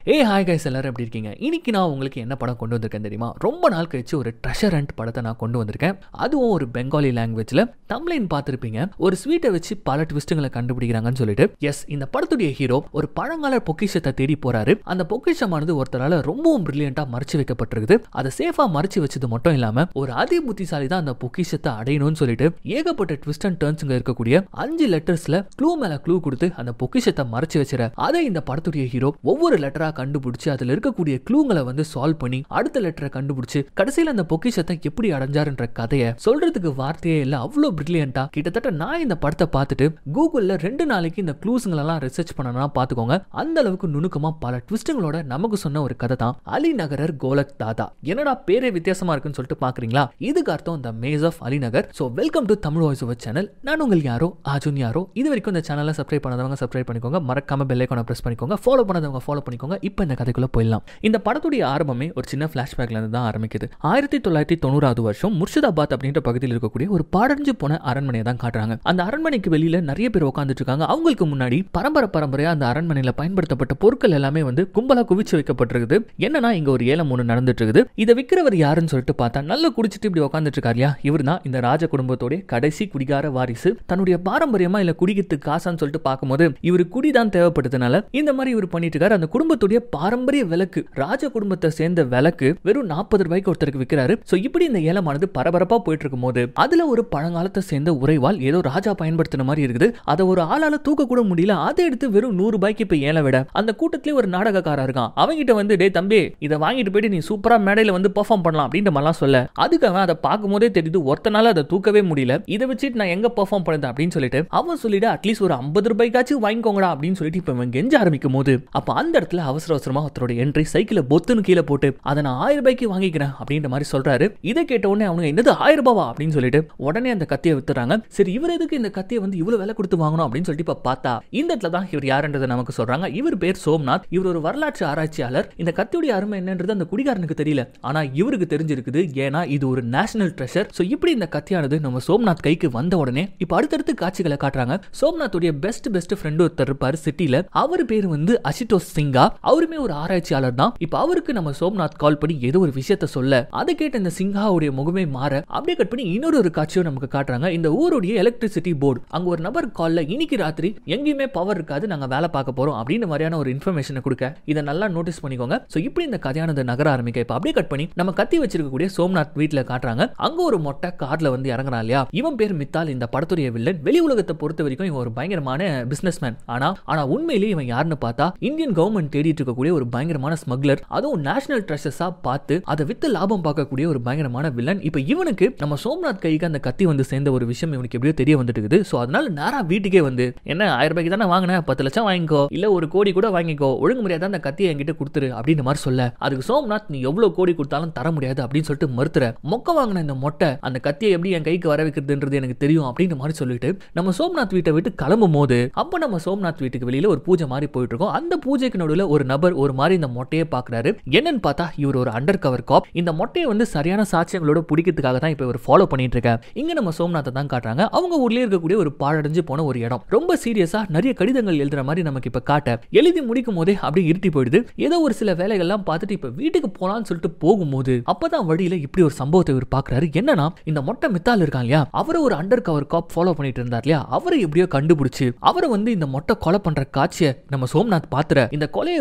Hi guys, எல்லாரும் எப்படி இருக்கீங்க? இன்னைக்கு நான் உங்களுக்கு என்ன படம் கொண்டு வந்திருக்கேன் தெரியுமா? ரொம்ப நாள் கழிச்சு ஒரு ட்ரெஷர் ஹண்ட் படத்தை நான் கொண்டு வந்திருக்கேன். அதுவும் ஒரு பெங்காலி லாங்குவேஜ்ல. தம்ப்லைன் பார்த்துருப்பீங்க, ஒரு ஸ்வீட்டை வச்சு பல ட்விஸ்ட்டுங்களை கண்டுபிடிக்கிறாங்கன்னு சொல்லிட்டு. எஸ், இந்த படத்துடைய ஹீரோ ஒரு பழங்கால பொக்கிஷத்தை தேடி போறாரு. அந்த பொக்கிஷமானது ஒருத்தரால ரொம்பவும் பிரில்லியண்டா மறைச்சு வைக்கப்பட்டிருக்குது. அதை சேஃபா மறைச்சு வச்சது மட்டும் இல்லாம ஒரு அதி புத்திசாலி தான் அந்த பொக்கிஷத்தை அடையணும்னு சொல்லிட்டு ஏகப்பட்ட ட்விஸ்ட் அண்ட் டர்ன்ஸ்ங்க இருக்கக்கூடிய 5 லெட்டர்ஸ்ல க்ளூ மேல க்ளூ கொடுத்து அந்த பொக்கிஷத்தை மறைச்சு வச்சிர. அதை இந்த படத்துடைய ஹீரோ ஒவ்வொரு லெட்டரா கண்டுபிடிச்சு அதுல இருக்கக்கூடிய க்ளூங்களை வந்து சால்வ் பண்ணி அடுத்த லெட்டரை கண்டுபிடிச்சு கடைசியில அந்த பொக்கிஷத்தை எப்படி அடைஞ்சாருன்ற கதையை சொல்றதுக்கு வார்த்தையே இல்ல. அவ்வளவு பிரில்லியண்டா. கிட்டத்தட்ட நான் இந்த படத்தை பார்த்துட்டு கூகுள்ல 2 நாளைக்கு இந்த க்ளூஸ்ங்களெல்லாம் ரிசர்ச் பண்ணனா பாத்துக்கோங்க. அந்த அளவுக்கு நுணுக்கமா பல ட்விஸ்டுங்களோட நமக்கு சொன்ன ஒரு கதை தான் அலிநகரர் கோலக் தாதா. என்னடா பேரே வித்தியாசமா இருக்குன்னு சொல்லிட்டு பாக்குறீங்களா? இதுக்கு அர்த்தம் the maze of Alinagar. So welcome to Tamil voice over channel. நான் உங்கள் யாரோ அர்ஜுன் யாரோ. இது வரைக்கும் இந்த சேனலை சப்ஸ்கிரைப் பண்ணாதவங்க சப்ஸ்கிரைப் பண்ணிக்கோங்க. மறக்காம பெல் ஐகானை பிரஸ் பண்ணிக்கோங்க. ஃபாலோ பண்ணாதவங்க ஃபாலோ பண்ணிக்கோங்க. இப்போ இந்த கதைக்குள்ள போயிடலாம். இந்த படத்துடைய ஆரம்பமே ஒரு சின்ன பிளாஷ்பேக்ல இருந்து தான் ஆரம்பிக்குது. 1990 வருஷம் முர்ஷிதாபாத் அப்படின்ற பகுதியில் இருக்கக்கூடிய ஒரு பாடஞ்சு போன அரண்மனையை தான் காட்டுறாங்க. அந்த அரண்மனைக்கு வெளியில நிறைய பேர் உட்கார்ந்துட்டு இருக்காங்க. அவங்களுக்கு முன்னாடி பரம்பரையா அந்த அரண்மனையில பயன்படுத்தப்பட்ட பொருட்கள் எல்லாமே வந்து கும்பலா குவிச்சு வைக்கப்பட்டிருக்குது. என்னன்னா இங்க ஒரு ஏலம் ஒன்று நடந்துட்டு இருக்குது. இதை விற்கிறவர் யாருன்னு சொல்லிட்டு பார்த்தா நல்லா குடிச்சிட்டு இப்படி உட்கார்ந்துட்டு இருக்காரு இல்லையா, இவர் தான் இந்த ராஜ குடும்பத்தோட கடைசி குடிகார வாரிசு. தன்னுடைய பாரம்பரியமா இல்ல குடிக்கிறதுக்கு காசான்னு சொல்லிட்டு பார்க்கும்போது இவரு குடிதான் தேவைப்படுறதுனால இந்த மாதிரி இவர் பண்ணிட்டு இருக்காரு. அந்த குடும்பத்துடைய பாரம்பரிய விளக்கு, ராஜ குடும்பத்தை சேர்ந்த விளக்கு வெறும் 40 ரூபாய்க்கு ஒருத்தருக்கு விற்கிறாரு. சோ இப்படி இந்த ஏலமானது பரபரப்பா போயிட்டு இருக்கும் போது அதுல ஒரு பழங்காலத்தை சேர்ந்த உரைவால் ஏதோ ராஜா பயன்படுத்தின மாதிரி இருக்குது. அதை ஒரு ஆளால தூக்க கூட முடியல. அதை எடுத்து வெறும் 100 ரூபாய்க்கு இப்ப ஏல விட அந்த கூட்டத்திலே ஒரு நாடகக்காரர் இருக்கான். அவங்கிட்ட வந்து டே தம்பி, இதை வாங்கிட்டு போயிட்டு நீ சூப்பரா மேடையில வந்து பெர்ஃபார்ம் பண்ணலாம் அப்படின்ற மாதிரிலாம் சொல்ல, அதுக்கு அவன் அதை பார்க்கும் போதே தெரியுது ஒருத்தனால அதை தூக்கவே முடியல. இதை வச்சுட்டு நான் எங்க பெர்ஃபார்ம் பண்ணது அப்படின்னு சொல்லிட்டு அவன் சொல்லிட்டு அட்லீஸ்ட் ஒரு 50 ரூபாய்க்காச்சும் வாங்கிக்கோங்கடா அப்படின்னு சொல்லிட்டு இப்ப இவன் கெஞ்ச ஆரம்பிக்கும் போது அப்ப அந்த இடத்துல அவசரமா ஒருத்தரோட என்ட்ரி சைக்கிளை பொத்துன்னு கீழே போட்டு அதை நான் 1000 ரூபாய்க்கு வாங்கிக்கிறேன் அப்படின்ற மாதிரி சொல்றாரு. இதை கேட்ட உடனே அவங்க என்னது 1000 ரூபாவா அப்படின்னு சொல்லிட்டு உடனே அந்த கத்தியை வித்துறாங்க. சரி, இவர் எதுக்கு இந்த கத்தியை வந்து இவ்வளவு விலை கொடுத்து வாங்கணும் அப்படின்னு சொல்லிட்டு இப்ப பார்த்தா இந்த இடத்துல தான் இவர் யாருன்றதை நமக்கு சொல்றாங்க. இவர் பேர் சோம்நாத். இவர் ஒரு வரலாற்று ஆராய்ச்சியாளர். இந்த கத்தியுடைய அருமை என்னன்றது அந்த குடிகாரனுக்கு தெரியல, ஆனா இவருக்கு தெரிஞ்சிருக்குது. ஏன்னா இது ஒரு நேஷனல் ட்ரெஷர். சோ இப்படி இந்த கத்தியானது நம்ம சோம்நாத் கைக்கு வந்த உடனே இப்ப அடுத்தடுத்து காட்சிகளை காட்டுறாங்க. சோம்நாத்துடைய பெஸ்ட் ஃப்ரெண்ட் ஒருத்தர் இருப்பாரு சிட்டில. அவர் பேர் வந்து அசுதோஷ் சிங்கா. அவருமே ஒரு ஆராய்ச்சியாளர் தான். இப்ப அவருக்கு நம்ம சோம்நாத் கால் பண்ணி ஏதோ ஒரு விஷயத்த சொல்ல, அதை கேட்ட இந்த சிங்காவுடைய முகமே மாற அப்படியே கட் பண்ணி இன்னொரு காட்சியும் நமக்கு காட்டுறாங்க. இந்த ஊருடைய எலக்ட்ரிசிட்டி போர்டு, அங்க ஒரு நபர் கால்ல இன்னைக்கு ராத்திரி எங்கேயுமே பவர் இருக்காது, நாங்க வேலை பார்க்க போறோம் அப்படின்னு மாதிரியான ஒரு இன்ஃபர்மேஷனை கொடுக்க, இதை நல்லா நோட்டீஸ் பண்ணிக்கோங்க. சோ இப்படி இந்த கதையானது நகர ஆரம்பிக்க இப்ப அப்படியே கட் பண்ணி நம்ம கத்தி வச்சிருக்கக்கூடிய சோம்நாத் வீட்டுல காட்டுறாங்க. அங்க ஒரு மொட்டை கார்ல வந்து இறங்குறான் இல்லையா, இவன் பேர் மித்தால். இந்த படத்துடைய வில்லன். வெளி உலகத்தை பொறுத்த வரைக்கும் இவன் ஒரு பயங்கரமான பிசினஸ்மேன். ஆனா உண்மையிலேயே இவன் யாருன்னு பார்த்தா இந்தியன் கவர்மெண்ட் தேடிட்டு இருக்கக்கூடிய ஒரு பயங்கரமான ஸ்மக்லர். அதுவும் நேஷனல் ட்ரெஷர்ஸா பார்த்து அதை வித்து லாபம் பார்க்கக்கூடிய ஒரு பயங்கரமான வில்லன். இப்ப இவனுக்கு நம்ம சோம்நாத் கைக்கு அந்த கத்தி வந்து சேர்ந்த ஒரு விஷயம் இவனுக்கு எப்படியோ தெரிய வந்துட்டு இருக்குது. சோ அதனால நேரா வீட்டுக்கே வந்து, என்ன 1000 ரூபாய்க்கு தானே வாங்கின, 10 லட்சம் வாங்கிக்கோ, இல்ல 1 கோடி கூட வாங்கிக்கோ, ஒழுங்கு முறையாத அந்த கத்தியை என்கிட்ட கொடுத்துரு அப்படின்னு மாதிரி சொல்ல, அதுக்கு சோம்நாத் நீ எவ்வளவு கோடி கொடுத்தாலும் தர முடியாது அப்படின்னு சொல்லிட்டு மறுத்துற. மொக்க வாங்கின இந்த மொட்டை அந்த கத்தியை எப்படி என் கைக்கு வர வைக்கிறதுன்றது எனக்கு தெரியும் அப்படின்னு மாதிரி சொல்லிட்டு நம்ம சோம்நாத் வீட்டை விட்டு கிளம்பும் போது அப்ப நம்ம சோம்நாத் வீட்டுக்கு வெளியில ஒரு பூஜை மாதிரி போயிட்டு இருக்கோம். அந்த பூஜைக்கு நடுவில் ஒரு நபர் ஒரு மாதிரி இந்த மொட்டையை பாக்குறாரு. என்னன்னு பார்த்தா இவர் ஒரு அண்டர் கவர் காப். இந்த மொட்டையை வந்து சரியான சாட்சியங்களோட பிடிக்கிறதுக்காக தான் இப்ப இவர் ஃபாலோ பண்ணிட்டு இருக்க. இங்க நம்ம சோம்நாத்தை தான் காட்டுறாங்க. அவங்க ஊர்லயே இருக்கக்கூடிய ஒரு பாழடைஞ்சு போன ஒரு இடம். ரொம்ப சீரியஸா நிறைய கடிதங்கள் எழுதுற மாதிரி நமக்கு இப்ப காட்ட, எழுதி முடிக்கும் போதே அப்படியே இருட்டி போயிடுது. ஏதோ ஒரு சில வேலைகள்லாம் பார்த்துட்டு இப்ப வீட்டுக்கு போலான்னு சொல்லிட்டு போகும்போது அப்பதான் வழியில இப்படி ஒரு சம்பவத்தை இவர் பாக்குறாரு. என்னன்னா இந்த மொட்டை மித்தால் இருக்காங்க இல்லையா, அவரை ஒரு அண்டர் கவர் காப் ஃபாலோ பண்ணிட்டு இருந்தார் இல்லையா, அவரை எப்படியோ கண்டுபிடிச்சு அவரை வந்து இந்த மொட்டை கொலை பண்ற காட்சியை நம்ம சோம்நாத் பாத்துற. இந்த கொலையை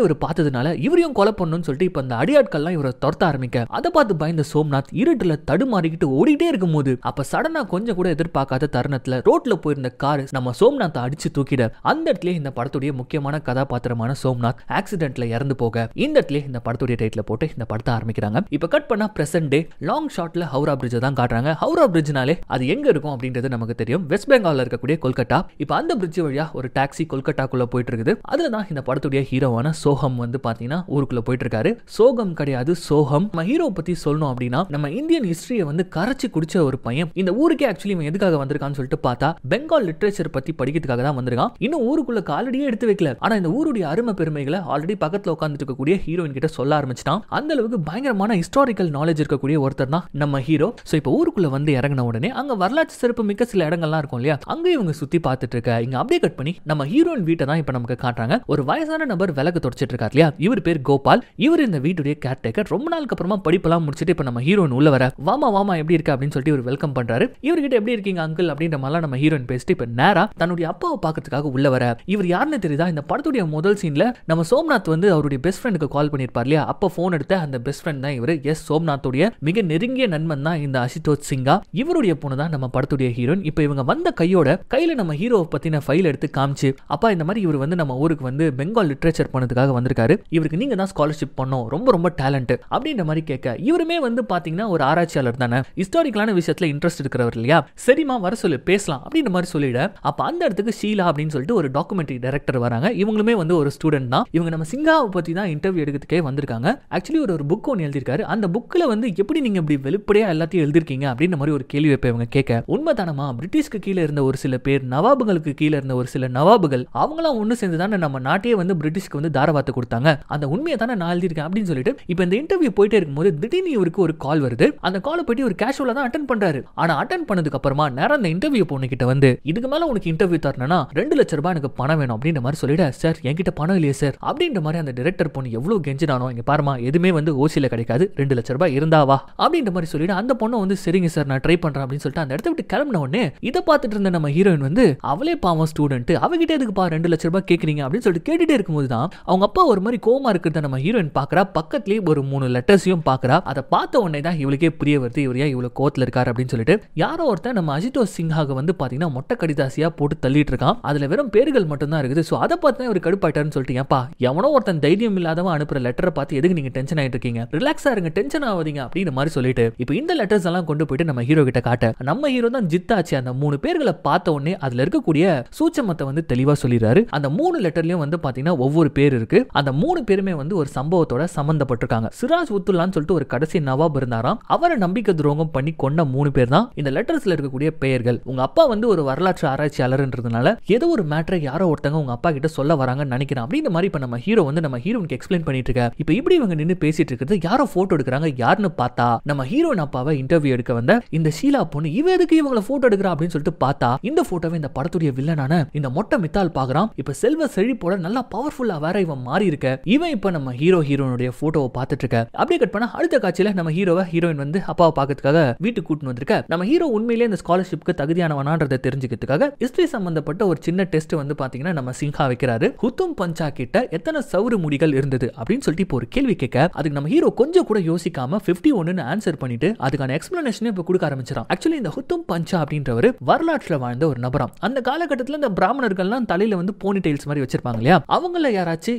இவர் பார்த்ததுனால இவரையும் கொலை பண்ணணும்னு சொல்லிட்டு இப்ப அந்த அடியாட்கள்லாம் இவரை துரத்த ஆரம்பிக்க, அதை பார்த்து பயந்த சோம்நாத் இருட்டுல தடுமாறிக்கிட்டு ஓடிட்டே இருக்கும் போது அப்ப சடனா கொஞ்சம் கூட எதிர்பார்க்காத தருணத்துல ரோட்ல போயிருந்த கார் நம்ம சோம்நாத்தை அடிச்சு தூக்கிட, அந்த இடத்துல இந்த படத்துடைய முக்கியமான கதாபாத்திரமான சோம்நாத் ஆக்சிடென்ட்ல இறந்து போக, இந்த இடத்துல இந்த படத்துடைய டைட்டில் போட்டு இந்த படத்தை ஆரம்பிக்கிறாங்க. இப்ப கட் பண்ணா பிரசன்ட் டே லாங் ஷாட்ல ஹவுரா பிரிட்ஜ் தான் காட்டுறாங்க. ஹவுரா பிரிட்ஜ்னாலே அது எங்க இருக்கும் அப்படின்றது நமக்கு தெரியும். வெஸ்ட் பெங்கால்ல இருக்கக்கூடிய கொல்கட்டா. இப்ப அந்த பிரிட்ஜ் வழியா ஒரு டாக்ஸி கொல்கட்டாக்குள்ள போயிட்டு இருக்குது. அதுலதான் இந்த படத்துடைய ஹீரோவான சோகம் வந்து பாத்தீங்கன்னா ஊருக்குள்ள போயிட்டு இருக்காரு. சோகம் கிடையாது, சோகம். நம்ம ஹீரோ பத்தி சொல்லணும் அப்படின்னா நம்ம இந்தியன் ஹிஸ்டரியை வந்து கரைச்சி குடிச்ச ஒரு பையன். இந்த ஊருக்கே ஆக்சுவலி இவன் எதுக்காக வந்திருக்கான்னு சொல்லிட்டு பார்த்தா பெங்கால் லிட்டரேச்சர் பத்தி படிக்கிறதுக்காக தான் வந்திருக்கான். இன்னும் ஊருக்குள்ள காலடியே எடுத்து வைக்கல. ஆனா இந்த ஊருடைய அருமை பெருமைகளை ஆல்ரெடி பக்கத்துல உட்கார்ந்துட்டு இருக்கக்கூடிய ஹீரோயின் கிட்ட சொல்ல ஆரம்பிச்சிட்டான். அந்த அளவுக்கு பயங்கரமான ஹிஸ்டாரிக்கல் நாலேஜ் இருக்கக்கூடிய ஒருத்தர் தான் நம்ம ஹீரோ. சோ இப்போ ஊருக்குள்ள வந்து இறங்கின உடனே அங்க வரலாற்று சிறப்பு மிக்க சில இடங்கள்லாம் இருக்கும் இல்லையா, அங்க இவங்க சுத்தி பார்த்துட்டு இருக்க. இங்க அப்படியே கட் பண்ணி நம்ம ஹீரோயின் வீட்டை தான் இப்ப நமக்கு காட்டுறாங்க. ஒரு வயசான நபர் விளக்கு தொடச்சிட்டு உட்காந்துட்டு இருக்காரு இல்லையா, இவர் பேர் கோபால். இவர் இந்த வீட்டுடைய கேர்டேக்கர். ரொம்ப நாளுக்கு அப்புறமா படிப்பெல்லாம் முடிச்சுட்டு இப்ப நம்ம ஹீரோயின் உள்ள வர, வாமா வாமா எப்படி இருக்கு அப்படின்னு சொல்லிட்டு இவர் வெல்கம் பண்றாரு. இவர்கிட்ட எப்படி இருக்கீங்க அங்கிள் அப்படின்ற மாதிரிலாம் நம்ம ஹீரோயின் பேசிட்டு இப்ப நேரா தன்னுடைய அப்பாவை பார்க்கறதுக்காக உள்ள வர, இவர் யாருன்னு தெரியுதா, இந்த படத்துடைய முதல் சீன்ல நம்ம சோம்நாத் வந்து அவருடைய பெஸ்ட் ஃப்ரெண்டுக்கு கால் பண்ணிருப்பார் இல்லையா, அப்ப போன் எடுத்த அந்த பெஸ்ட் ஃப்ரெண்ட் தான் இவரு. எஸ், சோம்நாத்துடைய மிக நெருங்கிய நண்பன் தான் இந்த அசுதோஷ் சிங்கா. இவருடைய பொண்ணு தான் நம்ம படத்துடைய ஹீரோயின். இப்ப இவங்க வந்த கையில நம்ம ஹீரோவை பத்தின ஃபைல் எடுத்து காமிச்சு, அப்பா இந்த மாதிரி இவர் வந்து நம்ம ஊருக்கு வந்து பெங்கால் லிட்ரேச்சர் பண்ணதுக்காக வந்திருக்காரு, இவருக்கு நீங்க தான் ஸ்காலர்ஷிப் பண்ணோம், ரொம்ப ரொம்ப டேலண்ட் அப்படின்ற மாதிரி கேட்க, இவருமே வந்து பாத்தீங்கன்னா ஒரு ஆராய்ச்சியாளர் தானே, ஹிஸ்டாரிக்கலான விஷயத்துல இன்ட்ரெஸ்ட் இருக்கிறவர் இல்லையா, சரிமா வர சொல்லு பேசலாம் அப்படின்ற மாதிரி சொல்லிட, அப்ப அந்த இடத்துக்கு ஷீலா அப்படின்னு சொல்லிட்டு ஒரு டாக்குமெண்ட்ரி டைரக்டர் வராங்க. இவங்களுமே வந்து ஒரு ஸ்டூடெண்ட் தான். இவங்க நம்ம சிங்காவை பத்தி தான் இன்டர்வியூ எடுக்கிறதுக்கே வந்திருக்காங்க. ஆக்சுவலி ஒரு புக் ஒன்று எழுதியிருக்காரு. அந்த புக்ல வந்து எப்படி நீங்க இப்படி வெளிப்படையா எல்லாத்தையும் எழுதிருக்கீங்க அப்படின்ற மாதிரி ஒரு கேள்வி வைப்ப இவங்க கேட்க, உண்மைதானமா பிரிட்டிஷ்க்கு கீழே இருந்த ஒரு சில பேர், நவாபுகளுக்கு கீழே இருந்த ஒரு சில நவாபுகள், அவங்களாம் ஒண்ணு சேர்ந்து தானே நம்ம நாட்டையே வந்து பிரிட்டிஷ்க்கு வந்து தாரவாத்து கொடுத்தாங்க, அந்த உண்மையை தானே நான் எழுதியிருக்கேன் அப்படின்னு சொல்லிட்டு இப்போ இந்த இன்டர்வியூ போயிட்டே இருக்கும்போது திடீர்னு இவருக்கு ஒரு கால் வருது. அந்த காலை போயிட்டு ஒரு கேஷுவலா தான் அட்டென்ட் பண்றாரு. ஆனா அட்டென்ட் பண்ணதுக்கு அப்புறமா நேரம் அந்த இன்டர்வியூ பொண்ணு கிட்ட வந்து, இதுக்கு மேல உனக்கு இன்டர்வியூ தரணும்னா 2 லட்சம் ரூபாய் எனக்கு பணம் வேணும் அப்படின்ற மாதிரி சொல்லிட, சார் என்கிட்ட பணம் இல்லையே சார் அப்படின்ற மாதிரி அந்த டைரக்டர் பொண்ணு எவ்வளவு கெஞ்சினானோ, இங்க பாருமா எதுவுமே வந்து ஓசியில கிடைக்காது, 2 லட்சம் ரூபாய் இருந்தாவா அப்படின்ற மாதிரி சொல்லிட்டு அந்த பொண்ணு வந்து சரிங்க சார் நான் ட்ரை பண்றேன் அப்படின்னு சொல்லிட்டு அந்த இடத்த விட்டு கிளம்பின உடனே இதை பார்த்துட்டு இருந்த நம்ம ஹீரோயின் வந்து, அவளே பாவம் ஸ்டூடெண்ட், அவகிட்ட எதுக்குப்பா 2 லட்சம் ரூபாய் கேட்குறீங்க அப்படின்னு சொல்லிட்டு கேட்டுட்டே இருக்கும்போது தான் அவங்க அப்பா ஒரு மாதிரி கோமா இருக்கிறத நம்ம ஹீரோயின் பாக்குறா. பக்கத்துலேயே ஒரு 3 லெட்டர்ஸையும் பாக்குறா. அதை பார்த்த உடனே தான் இவளுக்கே புரிய வருது இவர் ஏன் இவ்வளவு கோவத்துல இருக்காரு அப்படின்னு சொல்லிட்டு. யாரோ ஒருத்தன் நம்ம அசுதோஷ் சிங்காக வந்து பாத்தீங்கன்னா மொட்டை கடிதாசியா போட்டு தள்ளிட்டு இருக்கான். அதுல வெறும் பேர்கள் மட்டும் தான் இருக்குது. சோ அதை பார்த்து இவர் கடுப்பாயிட்டாருன்னு சொல்லிட்டு, ஏப்பா எவனோ ஒருத்தன் தைரியம் இல்லாதவன் அனுப்புற லெட்டரை பார்த்து எதுக்கு நீங்க டென்ஷன் ஆயிட்டு இருக்கீங்க, ரிலாக்ஸா இருங்க, டென்ஷன் ஆகாதீங்க அப்படின்ற மாதிரி சொல்லிட்டு இப்போ இந்த லெட்டர்ஸ் எல்லாம் கொண்டு போயிட்டு நம்ம ஹீரோ கிட்ட காட்ட, நம்ம ஹீரோ தான் ஜித்தாச்சு. அந்த 3 பேர்களை பார்த்த உடனே அதுல இருக்கக்கூடிய சூட்சமத்தை வந்து தெளிவா சொல்லிடுறாரு. அந்த 3 லெட்டர்லயும் வந்து பாத்தீங்கன்னா ஒவ்வொரு பேர் இருக்கு. அந்த 3 பேருமே வந்து ஒரு சம்பவத்தோட சம்பந்தப்பட்டிருக்காங்க. சிராஜ் உத்துல்லான்னு சொல்லிட்டு ஒரு கடைசி நவாப் இருந்தாராம். அவரை நம்பிக்கை துரோகம் பண்ணி கொண்ட 3 பேர் தான் இந்த லெட்டர்ஸ்ல இருக்கக்கூடிய பெயர்கள். உங்க அப்பா வந்து ஒரு வரலாற்று ஆராய்ச்சியாளர்ன்றதுனால ஏதோ ஒரு மேட்டரை யாரோ ஒருத்தங்க உங்க அப்பா கிட்ட சொல்ல வராங்கன்னு நினைக்கிறேன் அப்படின்ற மாதிரி இப்ப நம்ம ஹீரோ வந்து நம்ம ஹீரோனுக்கு எக்ஸ்பிளைன் பண்ணிட்டு இருக்க. இப்ப இப்படி இவங்க நின்னு பேசிட்டு இருக்கிறது யாரோ போட்டோ எடுக்கிறாங்க. யாருன்னு பார்த்தா நம்ம ஹீரோயின் அப்பாவை இன்டர்வியூ எடுக்க வந்த இந்த ஷீலா பொண்ணு. இவ எதுக்கு இவங்களை போட்டோ எடுக்கிறா அப்படின்னு சொல்லிட்டு பார்த்தா இந்த போட்டோவை இந்த படத்துடைய வில்லனான இந்த மொட்டை மித்தால் பாக்குறான். இப்ப செல்வ செழிப்போட நல்லா பவர்ஃபுல்லா வேற இவன் மாறி இருக்க. இவன் இப்ப நம்ம ஹீரோனுடைய போட்டோவை பார்த்துட்டு இருக்க. அப்படியே கட் பண்ணா அடுத்த காட்சியில நம்ம ஹீரோயின் வந்து அப்பாவை பார்க்கறதுக்காக வீட்டுக்கு கூட்டிட்டு வந்திருக்க. நம்ம ஹீரோ உண்மையிலேயே இந்த ஸ்காலர்ஷிப்க்கு தகுதியானவனான்றதை தெரிஞ்சுக்கிறதுக்காக ஹிஸ்டரி சம்பந்தப்பட்ட ஒரு சின்ன டெஸ்ட் வந்து பாத்தீங்கன்னா நம்ம சிங்கா வைக்கிறாரு. ஹுத்தும் பஞ்சா கிட்ட எத்தனை சவுறு முடிகள் இருந்தது அப்படின்னு சொல்லிட்டு இப்போ ஒரு கேள்வி கேட்க, அதுக்கு நம்ம ஹீரோ கொஞ்சம் கூட யோசிக்காம 51 ஆன்சர் பண்ணிட்டு அதுக்கான எக்ஸ்பிளனேஷன் இப்ப கொடுக்க ஆரம்பிச்சான். ஆக்சுவலி இந்த ஹுத்தும் பஞ்சா அப்படின்றவர் வரலாற்றுல வாழ்ந்த ஒரு நபராம். அந்த காலகட்டத்தில் இந்த பிராமணர்கள்லாம் தலையில வந்து போனி டெயில்ஸ் மாதிரி வச்சிருப்பாங்க இல்லையா, அவங்கள